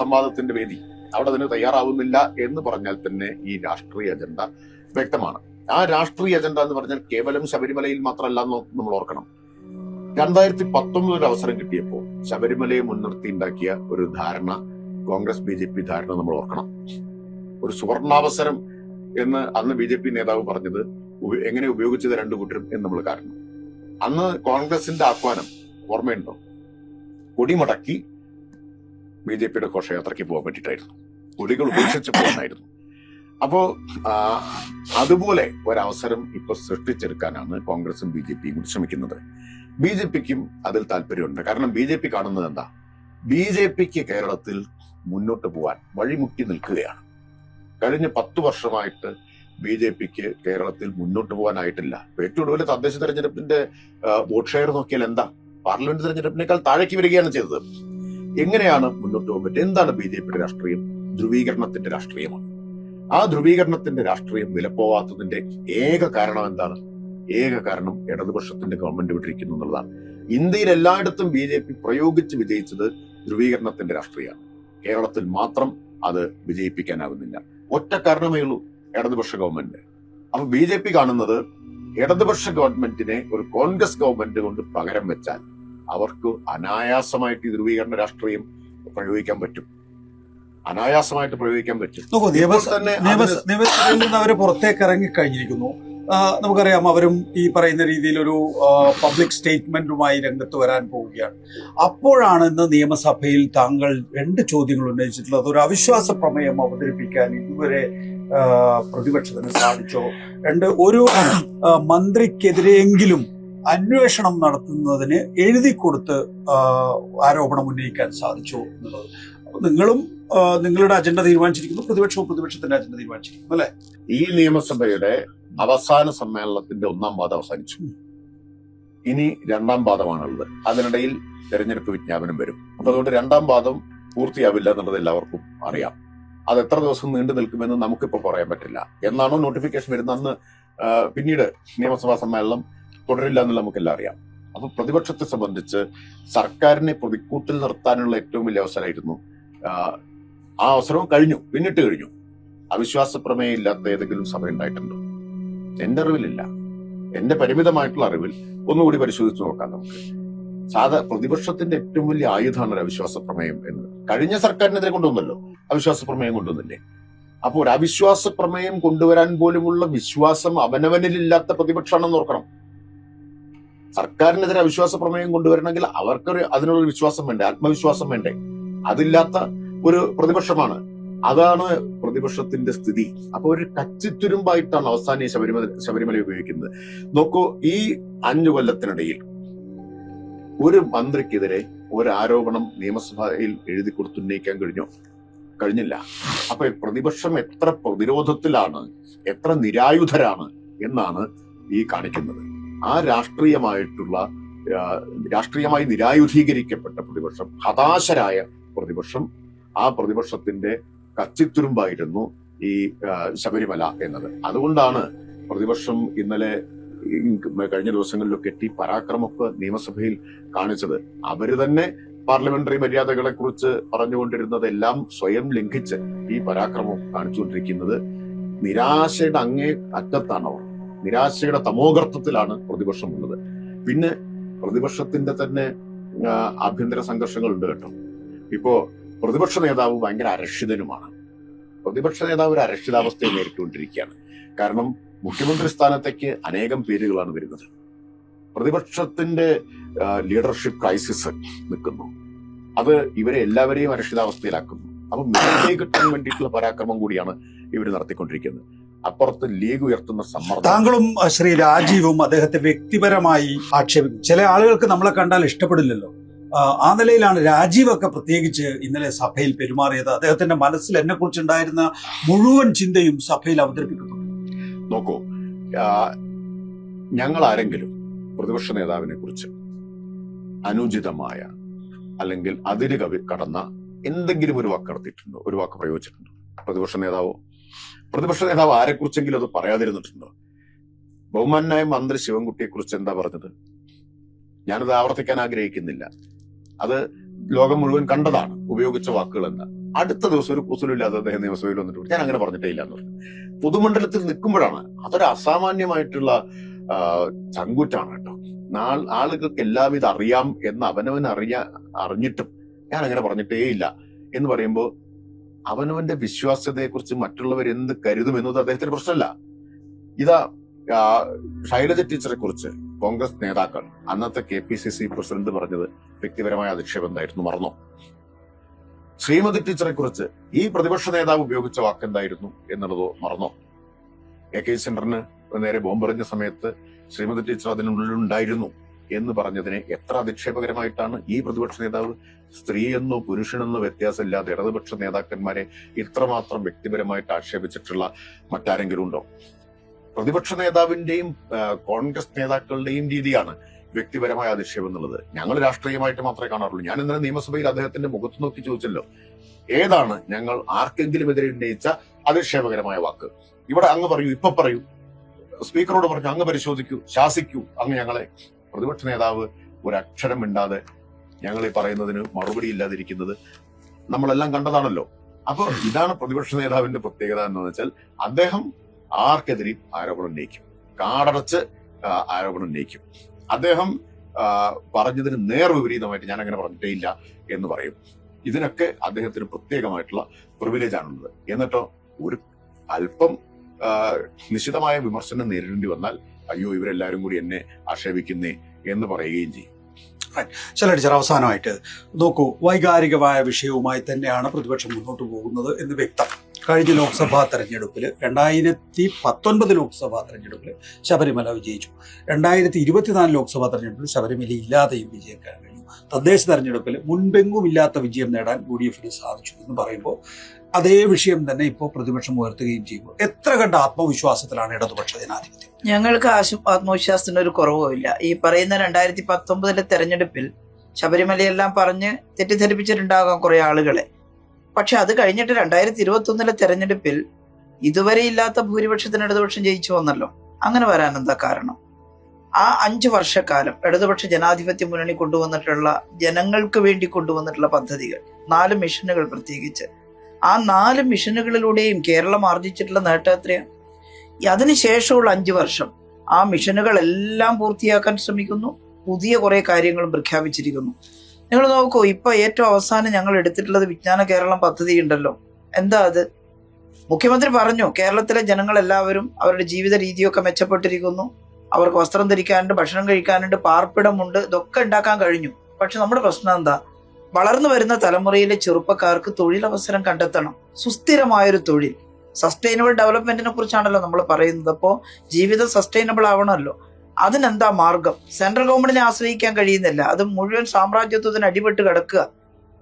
സംവാദത്തിന്റെ വേദി, അവിടെ അതിന് തയ്യാറാവുന്നില്ല എന്ന് പറഞ്ഞാൽ തന്നെ ഈ രാഷ്ട്രീയ അജണ്ട വ്യക്തമാണ്. ആ രാഷ്ട്രീയ അജണ്ട എന്ന് പറഞ്ഞാൽ കേവലം ശബരിമലയിൽ മാത്രമല്ല എന്ന് നമ്മൾ ഓർക്കണം. 2019 ഒരു അവസരം കിട്ടിയപ്പോൾ ശബരിമലയെ മുൻനിർത്തി ഉണ്ടാക്കിയ ഒരു ധാരണ, കോൺഗ്രസ് BJP ധാരണ നമ്മൾ ഓർക്കണം. ഒരു സുവർണാവസരം എന്ന് അന്ന് BJP നേതാവ് പറഞ്ഞത് എങ്ങനെ ഉപയോഗിച്ചത് രണ്ടു കൂട്ടരും എന്ന് നമ്മൾ കാരണം. അന്ന് കോൺഗ്രസിന്റെ ആഹ്വാനം ഓർമ്മയുണ്ടോ? കൊടിമടക്കി BJPയുടെ ഘോഷയാത്രയ്ക്ക് പോകാൻ വേണ്ടിയിട്ടായിരുന്നു. കൊടികൾ ഉപേക്ഷിച്ച് പോകാനായിരുന്നു. അപ്പോ അതുപോലെ ഒരവസരം ഇപ്പൊ സൃഷ്ടിച്ചെടുക്കാനാണ് കോൺഗ്രസും BJPയും കൂടി ശ്രമിക്കുന്നത്. BJPക്കും അതിൽ താല്പര്യമുണ്ട്. കാരണം BJP കാണുന്നത് എന്താ? BJPക്ക് കേരളത്തിൽ മുന്നോട്ട് പോകാൻ വഴിമുട്ടി നിൽക്കുകയാണ്. കഴിഞ്ഞ 10 വർഷമായിട്ട് BJPക്ക് കേരളത്തിൽ മുന്നോട്ട് പോകാനായിട്ടില്ല. ഏറ്റവും കൂടുതൽ തദ്ദേശ തെരഞ്ഞെടുപ്പിന്റെ വോട്ട് ഷെയർ നോക്കിയാൽ എന്താ? പാർലമെന്റ് തെരഞ്ഞെടുപ്പിനേക്കാൾ താഴേക്ക് വരികയാണ് ചെയ്തത്. എങ്ങനെയാണ് മുന്നോട്ട് പോകാൻ പറ്റുക? എന്താണ് BJPയുടെ രാഷ്ട്രീയം? ധ്രുവീകരണത്തിന്റെ രാഷ്ട്രീയമാണ്. ആ ധ്രുവീകരണത്തിന്റെ രാഷ്ട്രീയം വിലപ്പോവാത്തതിന്റെ ഏക കാരണം എന്താണ്? ഏക കാരണം ഇടതുപക്ഷത്തിന്റെ ഗവൺമെന്റ് വിട്ടിരിക്കുന്നു എന്നുള്ളതാണ്. ഇന്ത്യയിൽ എല്ലായിടത്തും BJP പ്രയോഗിച്ച് വിജയിച്ചത് ധ്രുവീകരണത്തിന്റെ രാഷ്ട്രീയമാണ്. കേരളത്തിൽ മാത്രം അത് വിജയിപ്പിക്കാനാവുന്നില്ല. ഒറ്റ കാരണമേ ഉള്ളൂ, ഇടതുപക്ഷ ഗവൺമെന്റ്. അപ്പൊ BJP കാണുന്നത് ഇടതുപക്ഷ ഗവൺമെന്റിനെ ഒരു കോൺഗ്രസ് ഗവൺമെന്റ് കൊണ്ട് പകരം വെച്ചാൽ അവർക്ക് അനായാസമായിട്ട് ഈ ധ്രുവീകരണ രാഷ്ട്രീയം പ്രയോഗിക്കാൻ പറ്റും. അനായാസമായിട്ട് പ്രയോഗിക്കാൻ പറ്റും. നോക്കൂ, തന്നെ നിയമസഭയിൽ നിന്ന് അവർ പുറത്തേക്ക് ഇറങ്ങിക്കഴിഞ്ഞിരിക്കുന്നു. നമുക്കറിയാം, അവരും ഈ പറയുന്ന രീതിയിൽ ഒരു പബ്ലിക് സ്റ്റേറ്റ്മെന്റുമായി രംഗത്ത് വരാൻ പോവുകയാണ്. അപ്പോഴാണ് ഇന്ന് നിയമസഭയിൽ താങ്കൾ 2 ചോദ്യങ്ങൾ ഉന്നയിച്ചിട്ടുള്ളത്. ഒരു അവിശ്വാസ പ്രമേയം അവതരിപ്പിക്കാൻ ഇതുവരെ പ്രതിപക്ഷത്തിന് സാധിച്ചോ? 2, ഒരു മന്ത്രിക്കെതിരെയെങ്കിലും അന്വേഷണം നടത്തുന്നതിന് എഴുതി കൊടുത്ത് ആരോപണം ഉന്നയിക്കാൻ സാധിച്ചോ എന്നുള്ളത്. നിങ്ങളും നിങ്ങളുടെ അജണ്ട തീരുമാനിച്ചിരിക്കുന്നു, പ്രതിപക്ഷവും പ്രതിപക്ഷത്തിന്റെ അജണ്ട തീരുമാനിച്ചിരിക്കുന്നു, അല്ലെ? ഈ നിയമസഭയുടെ അവസാന സമ്മേളനത്തിന്റെ 1ാം പാദം അവസാനിച്ചു. ഇനി 2ാം പാദമാണുള്ളത്. അതിനിടയിൽ തെരഞ്ഞെടുപ്പ് വിജ്ഞാപനം വരും. അപ്പൊ അതുകൊണ്ട് 2ാം പാദം പൂർത്തിയാവില്ല എന്നുള്ളത് എല്ലാവർക്കും അറിയാം. അത് എത്ര ദിവസം നീണ്ടു നിൽക്കുമെന്ന് നമുക്കിപ്പോ പറയാൻ പറ്റില്ല. എന്നാണോ നോട്ടിഫിക്കേഷൻ വരുന്ന അന്ന് പിന്നീട് നിയമസഭാ സമ്മേളനം തുടരില്ല എന്നുള്ള നമുക്കെല്ലാം അറിയാം. അപ്പൊ പ്രതിപക്ഷത്തെ സംബന്ധിച്ച് സർക്കാരിനെ പ്രതിക്കൂട്ടിൽ നിർത്താനുള്ള ഏറ്റവും വലിയ അവസരമായിരുന്നു. ആ അവസരവും കഴിഞ്ഞു, പിന്നിട്ട് കഴിഞ്ഞു. അവിശ്വാസ പ്രമേയം ഇല്ലാത്ത ഏതെങ്കിലും സഭ ഉണ്ടായിട്ടുണ്ടോ? എന്റെ അറിവിലില്ല. എന്റെ പരിമിതമായിട്ടുള്ള അറിവിൽ ഒന്നുകൂടി പരിശോധിച്ചു നോക്കാം നമുക്ക്. പ്രതിപക്ഷത്തിന്റെ ഏറ്റവും വലിയ ആയുധമാണ് ഒരു അവിശ്വാസ പ്രമേയം എന്ന്. കഴിഞ്ഞ സർക്കാരിനെതിരെ കൊണ്ടുവന്നല്ലോ, അവിശ്വാസ പ്രമേയം കൊണ്ടുവന്നില്ലേ? അപ്പോൾ ഒരു അവിശ്വാസ പ്രമേയം കൊണ്ടുവരാൻ പോലുമുള്ള വിശ്വാസം അവനവനിലില്ലാത്ത പ്രതിപക്ഷമാണെന്ന് ഓർക്കണം. സർക്കാരിനെതിരെ അവിശ്വാസ പ്രമേയം കൊണ്ടുവരണമെങ്കിൽ അവർക്കൊരു അതിനുള്ള വിശ്വാസം വേണ്ടേ, ആത്മവിശ്വാസം വേണ്ടേ? അതില്ലാത്ത ഒരു പ്രതിപക്ഷമാണ്. അതാണ് പ്രതിപക്ഷത്തിന്റെ സ്ഥിതി. അപ്പൊ ഒരു കച്ചിത്തുരുമ്പായിട്ടാണ് അവസാനം ഈ ശബരിമല ഉപയോഗിക്കുന്നത്. നോക്കൂ, ഈ 5 കൊല്ലത്തിനിടയിൽ ഒരു മന്ത്രിക്കെതിരെ ഒരു ആരോപണം നിയമസഭയിൽ എഴുതി കൊടുത്തുന്നയിക്കാൻ കഴിഞ്ഞില്ല. അപ്പൊ പ്രതിപക്ഷം എത്ര പ്രതിരോധത്തിലാണ്, എത്ര നിരായുധരാണ് എന്നാണ് ഈ കാണിക്കുന്നത്. ആ രാഷ്ട്രീയമായി നിരായുധീകരിക്കപ്പെട്ട പ്രതിപക്ഷം, ഹതാശരായ പ്രതിപക്ഷം, ആ പ്രതിപക്ഷത്തിന്റെ കച്ചിത്തുരുമ്പായിരുന്നു ഈ ശബരിമല എന്നത്. അതുകൊണ്ടാണ് പ്രതിപക്ഷം ഇന്നലെ കഴിഞ്ഞ ദിവസങ്ങളിലൊക്കെ എത്തി പരാക്രമമൊക്കെ നിയമസഭയിൽ കാണിച്ചത്. അവര് തന്നെ പാർലമെന്ററി മര്യാദകളെ കുറിച്ച് പറഞ്ഞുകൊണ്ടിരുന്നതെല്ലാം സ്വയം ലംഘിച്ച് ഈ പരാക്രമം കാണിച്ചുകൊണ്ടിരിക്കുന്നത് നിരാശയുടെ അങ്ങേ അറ്റത്താണ്. അവർ നിരാശയുടെ തമോഗർത്തത്തിലാണ് പ്രതിപക്ഷം ഉള്ളത്. പിന്നെ പ്രതിപക്ഷത്തിന്റെ തന്നെ ആഭ്യന്തര സംഘർഷങ്ങൾ ഉണ്ട് കേട്ടോ. ഇപ്പോ പ്രതിപക്ഷ നേതാവ് ഭയങ്കര അരക്ഷിതനുമാണ്. പ്രതിപക്ഷ നേതാവ് ഒരു അരക്ഷിതാവസ്ഥയെ നേരിട്ടുകൊണ്ടിരിക്കുകയാണ്. കാരണം മുഖ്യമന്ത്രി സ്ഥാനത്തേക്ക് അനേകം പേരുകളാണ് വരുന്നത്. പ്രതിപക്ഷത്തിന്റെ ലീഡർഷിപ്പ് ക്രൈസിസ് നിൽക്കുന്നു. അത് ഇവരെ എല്ലാവരെയും അരക്ഷിതാവസ്ഥയിലാക്കുന്നു. അപ്പൊ മേഖലയെ കിട്ടാൻ വേണ്ടിയിട്ടുള്ള പരാക്രമം കൂടിയാണ് ഇവർ നടത്തിക്കൊണ്ടിരിക്കുന്നത്. അപ്പുറത്ത് ലീഗ് ഉയർത്തുന്ന സമ്മർദ്ദം. താങ്കളും ശ്രീ രാജീവും അദ്ദേഹത്തെ വ്യക്തിപരമായി ആക്ഷേപിക്കും. ചില ആളുകൾക്ക് നമ്മളെ കണ്ടാൽ ഇഷ്ടപ്പെടില്ലല്ലോ. ആ നിലയിലാണ് രാജീവൊക്കെ പ്രത്യേകിച്ച് ഇന്നലെ സഭയിൽ പെരുമാറിയത്. അദ്ദേഹത്തിന്റെ മനസ്സിൽ എന്നെ കുറിച്ചുണ്ടായിരുന്ന മുഴുവൻ ചിന്തയും സഭയിൽ അവതരിപ്പിക്കപ്പെട്ടു. നോക്കൂ, ഞങ്ങൾ ആരെങ്കിലും പ്രതിപക്ഷ നേതാവിനെ കുറിച്ച് അനുചിതമായ അല്ലെങ്കിൽ അതിര് കടന്ന എന്തെങ്കിലും ഒരു വാക്ക് നടത്തിയിട്ടുണ്ടോ, ഒരു വാക്ക് പ്രയോഗിച്ചിട്ടുണ്ടോ? പ്രതിപക്ഷ നേതാവ് ആരെക്കുറിച്ചെങ്കിലും അത് പറയാതിരുന്നിട്ടുണ്ടോ? ബഹുമാനായ മന്ത്രി ശിവൻകുട്ടിയെ കുറിച്ച് എന്താ പറഞ്ഞത്? ഞാനത് ആവർത്തിക്കാൻ ആഗ്രഹിക്കുന്നില്ല. അത് ലോകം മുഴുവൻ കണ്ടതാണ് ഉപയോഗിച്ച വാക്കുകൾ എന്താ. അടുത്ത ദിവസം ഒരു കൂസലില്ലാതെ അദ്ദേഹം നിയമസഭയിൽ വന്നിട്ട് ഞാൻ അങ്ങനെ പറഞ്ഞിട്ടേ ഇല്ല എന്ന് പറഞ്ഞു. പൊതുമണ്ഡലത്തിൽ നിൽക്കുമ്പോഴാണ് അതൊരു അസാമാന്യമായിട്ടുള്ള ചങ്കൂറ്റാണ് കേട്ടോ. ആളുകൾക്ക് എല്ലാം ഇത് അറിയാം എന്ന് അവനവൻ അറിഞ്ഞിട്ടും ഞാൻ അങ്ങനെ പറഞ്ഞിട്ടേ ഇല്ല എന്ന് പറയുമ്പോൾ അവനവന്റെ വിശ്വാസ്യതയെക്കുറിച്ച് മറ്റുള്ളവർ എന്ത് കരുതുമെന്നത് അദ്ദേഹത്തിന് പ്രശ്നമല്ല. ഇതാ ശൈലജ ടീച്ചറെ കുറിച്ച് കോൺഗ്രസ് നേതാക്കൾ, അന്നത്തെ KPCC പ്രസിഡന്റ് പറഞ്ഞത് വ്യക്തിപരമായ അധിക്ഷേപം എന്തായിരുന്നു, മറന്നോ? ശ്രീമതി ടീച്ചറെ കുറിച്ച് ഈ പ്രതിപക്ഷ നേതാവ് ഉപയോഗിച്ച വാക്കെന്തായിരുന്നു എന്നുള്ളതോ മറന്നോ? AK സെന്ററിന് നേരെ ബോംബെറിഞ്ഞ സമയത്ത് ശ്രീമതി ടീച്ചർ അതിനുള്ളിലുണ്ടായിരുന്നു എന്ന് പറഞ്ഞതിനെ എത്ര അധിക്ഷേപകരമായിട്ടാണ് ഈ പ്രതിപക്ഷ നേതാവ് സ്ത്രീയെന്നോ പുരുഷനെന്നോ വ്യത്യാസമില്ലാതെ ഇടതുപക്ഷ നേതാക്കന്മാരെ ഇത്രമാത്രം വ്യക്തിപരമായിട്ട് ആക്ഷേപിച്ചിട്ടുള്ള മറ്റാരെങ്കിലും ഉണ്ടോ? പ്രതിപക്ഷ നേതാവിന്റെയും കോൺഗ്രസ് നേതാക്കളുടെയും രീതിയാണ് വ്യക്തിപരമായ അധിക്ഷേപം എന്നുള്ളത്. ഞങ്ങൾ രാഷ്ട്രീയമായിട്ട് മാത്രമേ കാണാറുള്ളൂ. ഞാൻ ഇന്നലെ നിയമസഭയിൽ അദ്ദേഹത്തിന്റെ മുഖത്ത് നോക്കി ചോദിച്ചല്ലോ, ഏതാണ് ഞങ്ങൾ ആർക്കെങ്കിലും എതിരെ ഉന്നയിച്ച അധിക്ഷേപകരമായ വാക്ക്? ഇവിടെ അങ്ങ് പറയൂ, ഇപ്പൊ പറയൂ, സ്പീക്കറോട് പറഞ്ഞു അങ്ങ് പരിശോധിക്കൂ, ശാസിക്കൂ അങ്ങ് ഞങ്ങളെ. പ്രതിപക്ഷ നേതാവ് ഒരക്ഷരം മിണ്ടാതെ ഞങ്ങൾ ഈ പറയുന്നതിന് മറുപടി ഇല്ലാതിരിക്കുന്നത് നമ്മളെല്ലാം കണ്ടതാണല്ലോ. അപ്പൊ ഇതാണ് പ്രതിപക്ഷ നേതാവിന്റെ പ്രത്യേകത എന്ന് വെച്ചാൽ അദ്ദേഹം ആർക്കെതിരെയും ആരോപണം ഉന്നയിക്കും, കാടടച്ച് ആരോപണം ഉന്നയിക്കും. അദ്ദേഹം പറഞ്ഞതിന് നേർ വിപരീതമായിട്ട് ഞാൻ അങ്ങനെ പറഞ്ഞിട്ടേ ഇല്ല എന്ന് പറയും. ഇതിനൊക്കെ അദ്ദേഹത്തിന് പ്രത്യേകമായിട്ടുള്ള പ്രിവിലേജ് ആണുള്ളത്. എന്നിട്ടോ ഒരു അല്പം നിശ്ചിതമായ വിമർശനം നേരിടേണ്ടി വന്നാൽ അയ്യോ ഇവരെല്ലാരും കൂടി എന്നെ ആക്ഷേപിക്കുന്നേ എന്ന് പറയുകയും ചെയ്യും. ചില ടീച്ചർ, അവസാനമായിട്ട് നോക്കൂ, വൈകാരികമായ വിഷയവുമായി തന്നെയാണ് പ്രതിപക്ഷം മുന്നോട്ട് പോകുന്നത് എന്ന് വ്യക്തം. കഴിഞ്ഞ ലോക്സഭാ തെരഞ്ഞെടുപ്പിൽ 2019 ലോക്സഭാ തെരഞ്ഞെടുപ്പിൽ ശബരിമല വിജയിച്ചു. 2024 ലോക്സഭാ തെരഞ്ഞെടുപ്പിൽ ശബരിമല ഇല്ലാതെയും വിജയിക്കാൻ കഴിഞ്ഞു. തദ്ദേശ തെരഞ്ഞെടുപ്പിൽ മുൻപെങ്ങുമില്ലാത്ത വിജയം നേടാൻ UDF സാധിച്ചു എന്ന് പറയുമ്പോൾ അതേ വിഷയം തന്നെ ഇപ്പോൾ പ്രതിപക്ഷം ഉയർത്തുകയും ചെയ്യുമ്പോൾ എത്ര കണ്ട ആത്മവിശ്വാസത്തിലാണ് ഇടതുപക്ഷ ജനാധിപത്യം? ഞങ്ങൾക്ക് ആത്മവിശ്വാസത്തിന് ഒരു കുറവുമില്ല. ഈ പറയുന്ന 2019 തെരഞ്ഞെടുപ്പിൽ ശബരിമലയെല്ലാം പറഞ്ഞ് തെറ്റിദ്ധരിപ്പിച്ചിട്ടുണ്ടാകാം കുറെ ആളുകളെ. പക്ഷെ അത് കഴിഞ്ഞിട്ട് 2021 തെരഞ്ഞെടുപ്പിൽ ഇതുവരെ ഇല്ലാത്ത ഭൂരിപക്ഷത്തിന് ഇടതുപക്ഷം ജയിച്ചു വന്നല്ലോ. അങ്ങനെ വരാൻ എന്താ കാരണം? ആ 5 വർഷക്കാലം ഇടതുപക്ഷ ജനാധിപത്യ മുന്നണി കൊണ്ടുവന്നിട്ടുള്ള, ജനങ്ങൾക്ക് വേണ്ടി കൊണ്ടുവന്നിട്ടുള്ള പദ്ധതികൾ, 4 മിഷനുകൾ പ്രത്യേകിച്ച്, ആ 4 മിഷനുകളിലൂടെയും കേരളം ആർജിച്ചിട്ടുള്ള നേട്ടം എത്രയാണ്? അതിനുശേഷമുള്ള 5 വർഷം ആ മിഷനുകളെല്ലാം പൂർത്തിയാക്കാൻ ശ്രമിക്കുന്നു. പുതിയ കുറെ കാര്യങ്ങളും പ്രഖ്യാപിച്ചിരിക്കുന്നു. നിങ്ങൾ നോക്കൂ, ഇപ്പൊ ഏറ്റവും അവസാനം ഞങ്ങൾ എടുത്തിട്ടുള്ളത് വിജ്ഞാന കേരളം പദ്ധതി ഉണ്ടല്ലോ. എന്താ അത്? മുഖ്യമന്ത്രി പറഞ്ഞു കേരളത്തിലെ ജനങ്ങൾ എല്ലാവരും അവരുടെ ജീവിത രീതിയൊക്കെ മെച്ചപ്പെട്ടിരിക്കുന്നു, അവർക്ക് വസ്ത്രം ധരിക്കാനുണ്ട്, ഭക്ഷണം കഴിക്കാനുണ്ട്, പാർപ്പിടമുണ്ട്, ഇതൊക്കെ ഉണ്ടാക്കാൻ കഴിഞ്ഞു. പക്ഷെ നമ്മുടെ പ്രശ്നം എന്താ? വളർന്നു വരുന്ന തലമുറയിലെ ചെറുപ്പക്കാർക്ക് തൊഴിലവസരം കണ്ടെത്തണം, സുസ്ഥിരമായൊരു തൊഴിൽ. സസ്റ്റൈനബിൾ ഡെവലപ്മെന്റിനെ കുറിച്ചാണല്ലോ നമ്മൾ പറയുന്നത്. അപ്പോൾ ജീവിതം സസ്റ്റൈനബിൾ ആവണമല്ലോ. അതിനെന്താ മാർഗം? സെൻട്രൽ ഗവൺമെന്റിനെ ആശ്രയിക്കാൻ കഴിയുന്നില്ല. അത് മുഴുവൻ സാമ്രാജ്യത്വത്തിന് അടിപെട്ട് കിടക്കുക,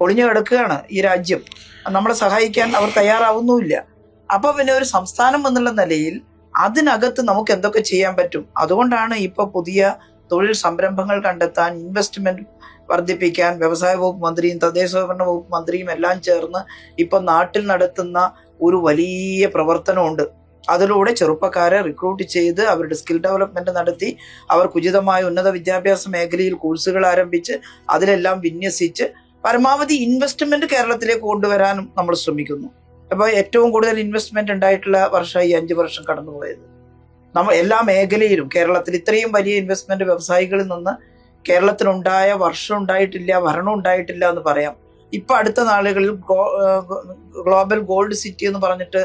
ഒളിഞ്ഞു കിടക്കുകയാണ് ഈ രാജ്യം. നമ്മളെ സഹായിക്കാൻ അവർ തയ്യാറാവുന്നുമില്ല. അപ്പൊ പിന്നെ ഒരു സംസ്ഥാനം എന്നുള്ള നിലയിൽ അതിനകത്ത് നമുക്ക് എന്തൊക്കെ ചെയ്യാൻ പറ്റും? അതുകൊണ്ടാണ് ഇപ്പൊ പുതിയ തൊഴിൽ സംരംഭങ്ങൾ കണ്ടെത്താൻ, ഇൻവെസ്റ്റ്മെന്റ് വർദ്ധിപ്പിക്കാൻ വ്യവസായ വകുപ്പ് മന്ത്രിയും തദ്ദേശ സ്വയംഭരണ വകുപ്പ് മന്ത്രിയും എല്ലാം ചേർന്ന് ഇപ്പൊ നാട്ടിൽ നടത്തുന്ന ഒരു വലിയ പ്രവർത്തനമുണ്ട്. അതിലൂടെ ചെറുപ്പക്കാരെ റിക്രൂട്ട് ചെയ്ത് അവരുടെ സ്കിൽ ഡെവലപ്മെന്റ് നടത്തി അവർക്ക് ഉചിതമായ ഉന്നത വിദ്യാഭ്യാസ മേഖലയിൽ കോഴ്സുകൾ ആരംഭിച്ച് അതിലെല്ലാം വിന്യസിച്ച് പരമാവധി ഇൻവെസ്റ്റ്മെന്റ് കേരളത്തിലേക്ക് കൊണ്ടുവരാനും നമ്മൾ ശ്രമിക്കുന്നു. അപ്പൊ ഏറ്റവും കൂടുതൽ ഇൻവെസ്റ്റ്മെന്റ് ഉണ്ടായിട്ടുള്ള വർഷമായി 5 വർഷം കടന്നുപോയത്. നമ്മൾ എല്ലാ മേഖലയിലും കേരളത്തിൽ ഇത്രയും വലിയ ഇൻവെസ്റ്റ്മെന്റ് വ്യവസായികളിൽ നിന്ന് കേരളത്തിനുണ്ടായ വർഷം ഉണ്ടായിട്ടില്ല, ഭരണം ഉണ്ടായിട്ടില്ല എന്ന് പറയാം. ഇപ്പൊ അടുത്ത നാളുകളിൽ ഗ്ലോബൽ ഗോൾഡ് സിറ്റി എന്ന് പറഞ്ഞിട്ട്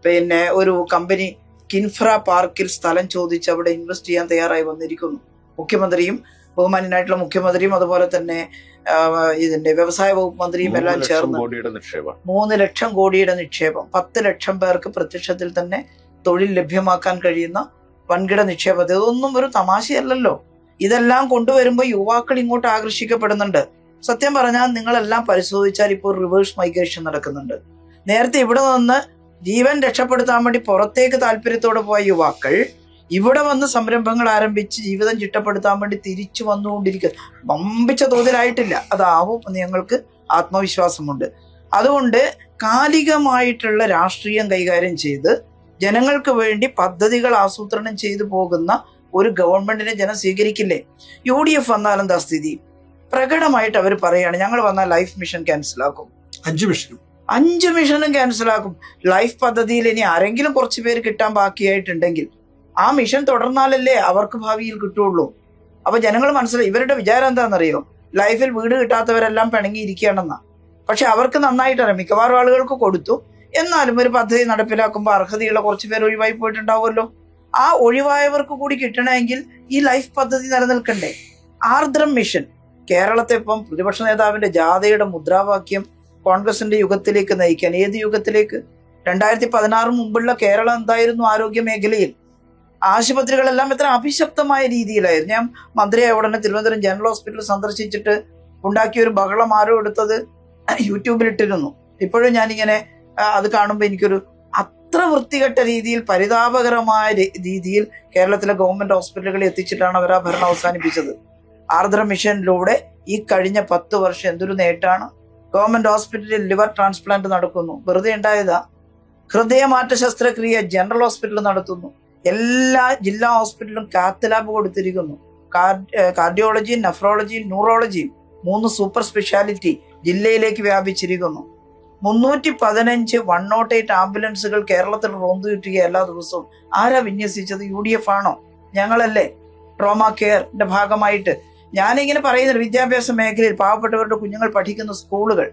പിന്നെ ഒരു കമ്പനി കിൻഫ്ര പാർക്കിൽ സ്ഥലം ചോദിച്ച് അവിടെ ഇൻവെസ്റ്റ് ചെയ്യാൻ തയ്യാറായി വന്നിരിക്കുന്നു. മുഖ്യമന്ത്രിയും ബഹുമാന്യനായിട്ടുള്ള മുഖ്യമന്ത്രിയും അതുപോലെ തന്നെ ഇതിന്റെ വ്യവസായ വകുപ്പ് മന്ത്രിയും എല്ലാം ചേർന്ന് 3 ലക്ഷം കോടിയുടെ നിക്ഷേപം, 10 ലക്ഷം പേർക്ക് പ്രത്യക്ഷത്തിൽ തന്നെ തൊഴിൽ ലഭ്യമാക്കാൻ കഴിയുന്ന വൻകിട നിക്ഷേപം. ഇതൊന്നും ഒരു തമാശയല്ലല്ലോ. ഇതെല്ലാം കൊണ്ടുവരുമ്പോൾ യുവാക്കൾ ഇങ്ങോട്ട് ആകർഷിക്കപ്പെടുന്നുണ്ട്. സത്യം പറഞ്ഞാൽ നിങ്ങളെല്ലാം പരിശോധിച്ചാൽ ഇപ്പോൾ റിവേഴ്സ് മൈഗ്രേഷൻ നടക്കുന്നുണ്ട്. നേരത്തെ ഇവിടെ നിന്ന് ജീവൻ രക്ഷപ്പെടുത്താൻ വേണ്ടി പുറത്തേക്ക് താല്പര്യത്തോടെ പോയ യുവാക്കൾ ഇവിടെ വന്ന് സംരംഭങ്ങൾ ആരംഭിച്ച് ജീവിതം ചിട്ടപ്പെടുത്താൻ വേണ്ടി തിരിച്ചു വന്നുകൊണ്ടിരിക്കുക. വമ്പിച്ച തോതിലായിട്ടില്ല, അതാവും എന്ന് ഞങ്ങൾക്ക് ആത്മവിശ്വാസമുണ്ട്. അതുകൊണ്ട് കാലികമായിട്ടുള്ള രാഷ്ട്രീയം കൈകാര്യം ചെയ്ത് ജനങ്ങൾക്ക് വേണ്ടി പദ്ധതികൾ ആസൂത്രണം ചെയ്തു പോകുന്ന ഒരു ഗവൺമെന്റിനെ ജനം സ്വീകരിക്കില്ലേ? UDF വന്നാൽ എന്താ സ്ഥിതി? പ്രകടമായിട്ട് അവർ പറയാണ് ഞങ്ങൾ വന്നാൽ ലൈഫ് മിഷൻ ക്യാൻസലാക്കും. 5 മിഷനും ക്യാൻസലാക്കും. ലൈഫ് പദ്ധതിയിൽ ഇനി ആരെങ്കിലും കുറച്ച് പേര് കിട്ടാൻ ബാക്കിയായിട്ടുണ്ടെങ്കിൽ ആ മിഷൻ തുടർന്നാലല്ലേ അവർക്ക് ഭാവിയിൽ കിട്ടുള്ളൂ. അപ്പൊ ജനങ്ങൾ മനസ്സിലായി. ഇവരുടെ വിചാരം എന്താണെന്നറിയോ? ലൈഫിൽ വീട് കിട്ടാത്തവരെല്ലാം പിണങ്ങിയിരിക്കുകയാണെന്നാ. പക്ഷെ അവർക്ക് നന്നായിട്ടറിയാം. മിക്കവാറും ആളുകൾക്ക് കൊടുത്തു, എന്നാലും ഒരു പദ്ധതി നടപ്പിലാക്കുമ്പോൾ അർഹതയുള്ള കുറച്ച് പേര് ഒഴിവായി പോയിട്ടുണ്ടാവുമല്ലോ. ആ ഒഴിവായവർക്ക് കൂടി കിട്ടണമെങ്കിൽ ഈ ലൈഫ് പദ്ധതി നിലനിൽക്കണ്ടേ? ആർദ്രം മിഷൻ കേരളത്തെ ഇപ്പം പ്രതിപക്ഷ നേതാവിന്റെ ജാഥയുടെ മുദ്രാവാക്യം കോൺഗ്രസിന്റെ യുഗത്തിലേക്ക് നയിക്കാൻ. ഏത് യുഗത്തിലേക്ക്? 2016 മുമ്പുള്ള കേരളം എന്തായിരുന്നു ആരോഗ്യ മേഖലയിൽ? ആശുപത്രികളെല്ലാം എത്ര അഭിശപ്തമായ രീതിയിലായിരുന്നു. ഞാൻ മന്ത്രിയായ ഉടനെ തിരുവനന്തപുരം ജനറൽ ഹോസ്പിറ്റൽ സന്ദർശിച്ചിട്ട് ഉണ്ടാക്കിയ ഒരു ബഹളം ആരോ എടുത്തത് യൂട്യൂബിലിട്ടിരുന്നു. ഇപ്പോഴും ഞാനിങ്ങനെ അത് കാണുമ്പോൾ എനിക്കൊരു അത്ര വൃത്തികെട്ട രീതിയിൽ, പരിതാപകരമായ രീതിയിൽ കേരളത്തിലെ ഗവൺമെന്റ് ഹോസ്പിറ്റലുകളിൽ എത്തിച്ചിട്ടാണ് അവർ ആ ഭരണം അവസാനിപ്പിച്ചത്. ആർദ്ര മിഷനിലൂടെ ഈ കഴിഞ്ഞ 10 വർഷം എന്തൊരു നേട്ടാണ്. ഗവൺമെന്റ് ഹോസ്പിറ്റലിൽ ലിവർ ട്രാൻസ്പ്ലാന്റ് നടക്കുന്നു, വെറുതെ ഉണ്ടായതാ. ഹൃദയമാറ്റ ശസ്ത്രക്രിയ ജനറൽ ഹോസ്പിറ്റലിൽ നടത്തുന്നു. എല്ലാ ജില്ലാ ഹോസ്പിറ്റലിലും കാത്ത് ലാബ് കൊടുത്തിരിക്കുന്നു. കാർഡിയോളജി, നെഫ്രോളജി, ന്യൂറോളജിയും 3 സൂപ്പർ സ്പെഷ്യാലിറ്റി ജില്ലയിലേക്ക് വ്യാപിച്ചിരിക്കുന്നു. 315 108 ആംബുലൻസുകൾ കേരളത്തിൽ റോന്തു കിട്ടുക എല്ലാ ദിവസവും. ആരാ വിന്യസിച്ചത്? UDF ആണോ? ഞങ്ങളല്ലേ? ട്രോമ കെയറിന്റെ ഭാഗമായിട്ട് ഞാനിങ്ങനെ പറയുന്നത് വിദ്യാഭ്യാസ മേഖലയിൽ പാവപ്പെട്ടവരുടെ കുഞ്ഞുങ്ങൾ പഠിക്കുന്ന സ്കൂളുകൾ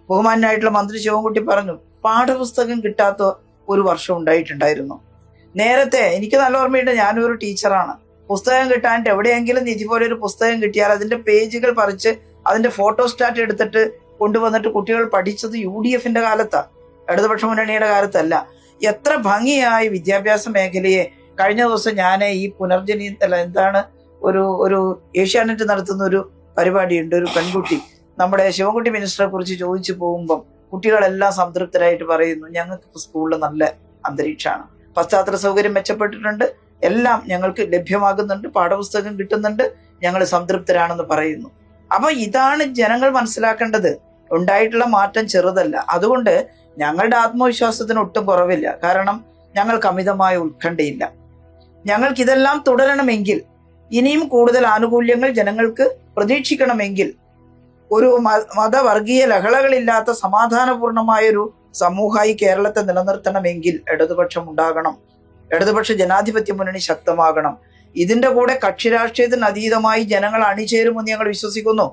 ബഹുമാനായിട്ടുള്ള മന്ത്രി ശിവൻകുട്ടി പറഞ്ഞു, പാഠപുസ്തകം കിട്ടാത്ത ഒരു വർഷം ഉണ്ടായിട്ടുണ്ടായിരുന്നു. നേരത്തെ എനിക്ക് നല്ല ഓർമ്മയുണ്ട്, ഞാനൊരു ടീച്ചറാണ്. പുസ്തകം കിട്ടാണ്ട് എവിടെയെങ്കിലും ഇതുപോലെ ഒരു പുസ്തകം കിട്ടിയാൽ അതിന്റെ പേജുകൾ പറിച്ച് അതിന്റെ ഫോട്ടോസ്റ്റാറ്റ് എടുത്തിട്ട് കൊണ്ടുവന്നിട്ട് കുട്ടികൾ പഠിച്ചത് UDF കാലത്താണ്, ഇടതുപക്ഷ മുന്നണിയുടെ കാലത്തല്ല. എത്ര ഭംഗിയായി വിദ്യാഭ്യാസ മേഖലയെ കഴിഞ്ഞ ദിവസം ഞാൻ ഈ പുനർജനി എന്താണ് ഒരു ഏഷ്യാനെറ്റ് നടത്തുന്ന ഒരു പരിപാടിയുണ്ട്. ഒരു പെൺകുട്ടി നമ്മുടെ ശിവൻകുട്ടി മിനിസ്റ്ററെ കുറിച്ച് ചോദിച്ചു പോകുമ്പം കുട്ടികളെല്ലാം സംതൃപ്തരായിട്ട് പറയുന്നു, ഞങ്ങൾക്ക് സ്കൂളിൽ നല്ല അന്തരീക്ഷമാണ്, പശ്ചാത്തല സൗകര്യം മെച്ചപ്പെട്ടിട്ടുണ്ട്, എല്ലാം ഞങ്ങൾക്ക് ലഭ്യമാകുന്നുണ്ട്, പാഠപുസ്തകം കിട്ടുന്നുണ്ട്, ഞങ്ങൾ സംതൃപ്തരാണെന്ന് പറയുന്നു. അപ്പൊ ഇതാണ് ജനങ്ങൾ മനസ്സിലാക്കേണ്ടത്. ഉണ്ടായിട്ടുള്ള മാറ്റം ചെറുതല്ല. അതുകൊണ്ട് ഞങ്ങളുടെ ആത്മവിശ്വാസത്തിന് ഒട്ടും കുറവില്ല. കാരണം ഞങ്ങൾക്ക് അമിതമായ ഉത്കണ്ഠയില്ല. ഞങ്ങൾക്കിതെല്ലാം തുടരണമെങ്കിൽ, ഇനിയും കൂടുതൽ ആനുകൂല്യങ്ങൾ ജനങ്ങൾക്ക് പ്രതീക്ഷിക്കണമെങ്കിൽ, ഒരു മതവർഗീയ ലഹളകളില്ലാത്ത സമാധാനപൂർണമായൊരു സമൂഹമായി കേരളത്തെ നിലനിർത്തണമെങ്കിൽ ഇടതുപക്ഷം ഉണ്ടാകണം. ഇടതുപക്ഷ ജനാധിപത്യ മുന്നണി ശക്തമാകണം. ഇതിന്റെ കൂടെ കക്ഷി രാഷ്ട്രീയത്തിന് അതീതമായി ജനങ്ങൾ അണിചേരുമെന്ന് ഞങ്ങൾ വിശ്വസിക്കുന്നു.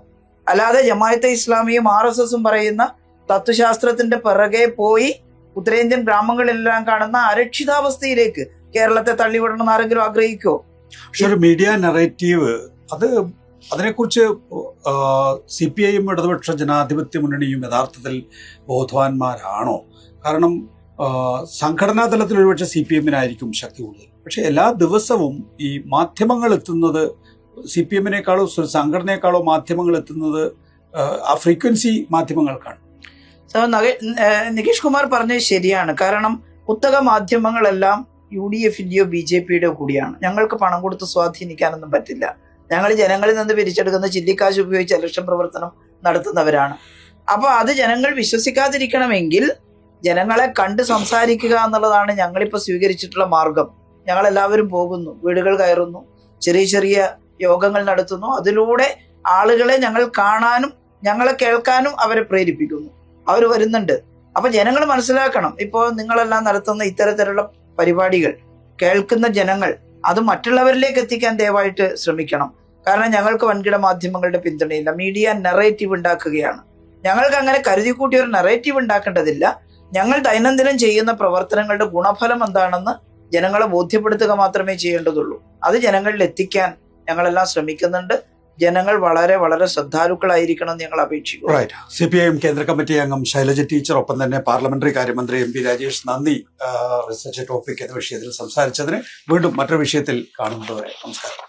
അല്ലാതെ ജമാഅത്തെ ഇസ്ലാമിയും RSSും പറയുന്ന തത്വശാസ്ത്രത്തിന്റെ പിറകെ പോയി ഉത്തരേന്ത്യൻ ഗ്രാമങ്ങളിലെല്ലാം കാണുന്ന അരക്ഷിതാവസ്ഥയിലേക്ക് കേരളത്തെ തള്ളിവിടണമെന്ന് ആരെങ്കിലും ആഗ്രഹിക്കുമോ? പക്ഷെ ഒരു മീഡിയ നറേറ്റീവ് അതിനെക്കുറിച്ച് CPIയും ഇടതുപക്ഷ ജനാധിപത്യ മുന്നണിയും യഥാർത്ഥത്തിൽ ബോധവാന്മാരാണോ? കാരണം സംഘടനാ തലത്തിൽ ഒരുപക്ഷെ CPMനായിരിക്കും ശക്തി കൂടുതൽ. പക്ഷെ എല്ലാ ദിവസവും ഈ മാധ്യമങ്ങൾ എത്തുന്നത് CPMനേക്കാളോ സംഘടനയെക്കാളോ മാധ്യമങ്ങൾ എത്തുന്നത് ആ ഫ്രീക്വൻസി മാധ്യമങ്ങൾക്കാണ്. നികേഷ് കുമാർ പറഞ്ഞത് ശരിയാണ്. കാരണം കുത്തക മാധ്യമങ്ങളെല്ലാം UDFന്റെയോ BJPയുടെയോ കൂടിയാണ്. ഞങ്ങൾക്ക് പണം കൊടുത്ത് സ്വാധീനിക്കാനൊന്നും പറ്റില്ല. ഞങ്ങൾ ജനങ്ങളിൽ നിന്ന് പിരിച്ചെടുക്കുന്ന ചില്ലിക്കാശ് ഉപയോഗിച്ച് ഇലക്ഷൻ പ്രവർത്തനം നടത്തുന്നവരാണ്. അപ്പൊ അത് ജനങ്ങൾ വിശ്വസിക്കാതിരിക്കണമെങ്കിൽ ജനങ്ങളെ കണ്ട് സംസാരിക്കുക എന്നുള്ളതാണ് ഞങ്ങളിപ്പോൾ സ്വീകരിച്ചിട്ടുള്ള മാർഗം. ഞങ്ങളെല്ലാവരും പോകുന്നു, വീടുകൾ കയറുന്നു, ചെറിയ ചെറിയ യോഗങ്ങൾ നടത്തുന്നു. അതിലൂടെ ആളുകളെ ഞങ്ങൾ കാണാനും ഞങ്ങളെ കേൾക്കാനും അവരെ പ്രേരിപ്പിക്കുന്നു. അവർ വരുന്നുണ്ട്. അപ്പൊ ജനങ്ങൾ മനസ്സിലാക്കണം, ഇപ്പോൾ നിങ്ങളെല്ലാം നടത്തുന്ന ഇത്തരത്തിലുള്ള പരിപാടികൾ കേൾക്കുന്ന ജനങ്ങൾ അത് മറ്റുള്ളവരിലേക്ക് എത്തിക്കാൻ ദയവായിട്ട് ശ്രമിക്കണം. കാരണം ഞങ്ങൾക്ക് വൻകിട മാധ്യമങ്ങളുടെ പിന്തുണയില്ല. മീഡിയ നറേറ്റീവ് ഉണ്ടാക്കുകയാണ്. ഞങ്ങൾക്ക് അങ്ങനെ കരുതിക്കൂട്ടി ഒരു നറേറ്റീവ് ഉണ്ടാക്കേണ്ടതില്ല. ഞങ്ങൾ ദൈനംദിനം ചെയ്യുന്ന പ്രവർത്തനങ്ങളുടെ ഗുണഫലം എന്താണെന്ന് ജനങ്ങളെ ബോധ്യപ്പെടുത്തുക മാത്രമേ ചെയ്യേണ്ടതുള്ളൂ. അത് ജനങ്ങളിൽ എത്തിക്കാൻ ഞങ്ങളെല്ലാം ശ്രമിക്കുന്നുണ്ട്. ജനങ്ങൾ വളരെ വളരെ ശ്രദ്ധാലുക്കളായിരിക്കണം എന്ന് ഞങ്ങൾ അപേക്ഷിക്കുന്നു. CPIM കേന്ദ്ര കമ്മിറ്റി അംഗം ശൈലജ ടീച്ചർ, ഒപ്പം തന്നെ പാർലമെന്ററി കാര്യമന്ത്രി MP രാജേഷ്, നന്ദി റിസർച്ച് ടോപ്പിക് എന്ന വിഷയത്തിൽ സംസാരിച്ചതിന്. വീണ്ടും മറ്റൊരു വിഷയത്തിൽ കാണുന്നതുവരെ നമസ്കാരം.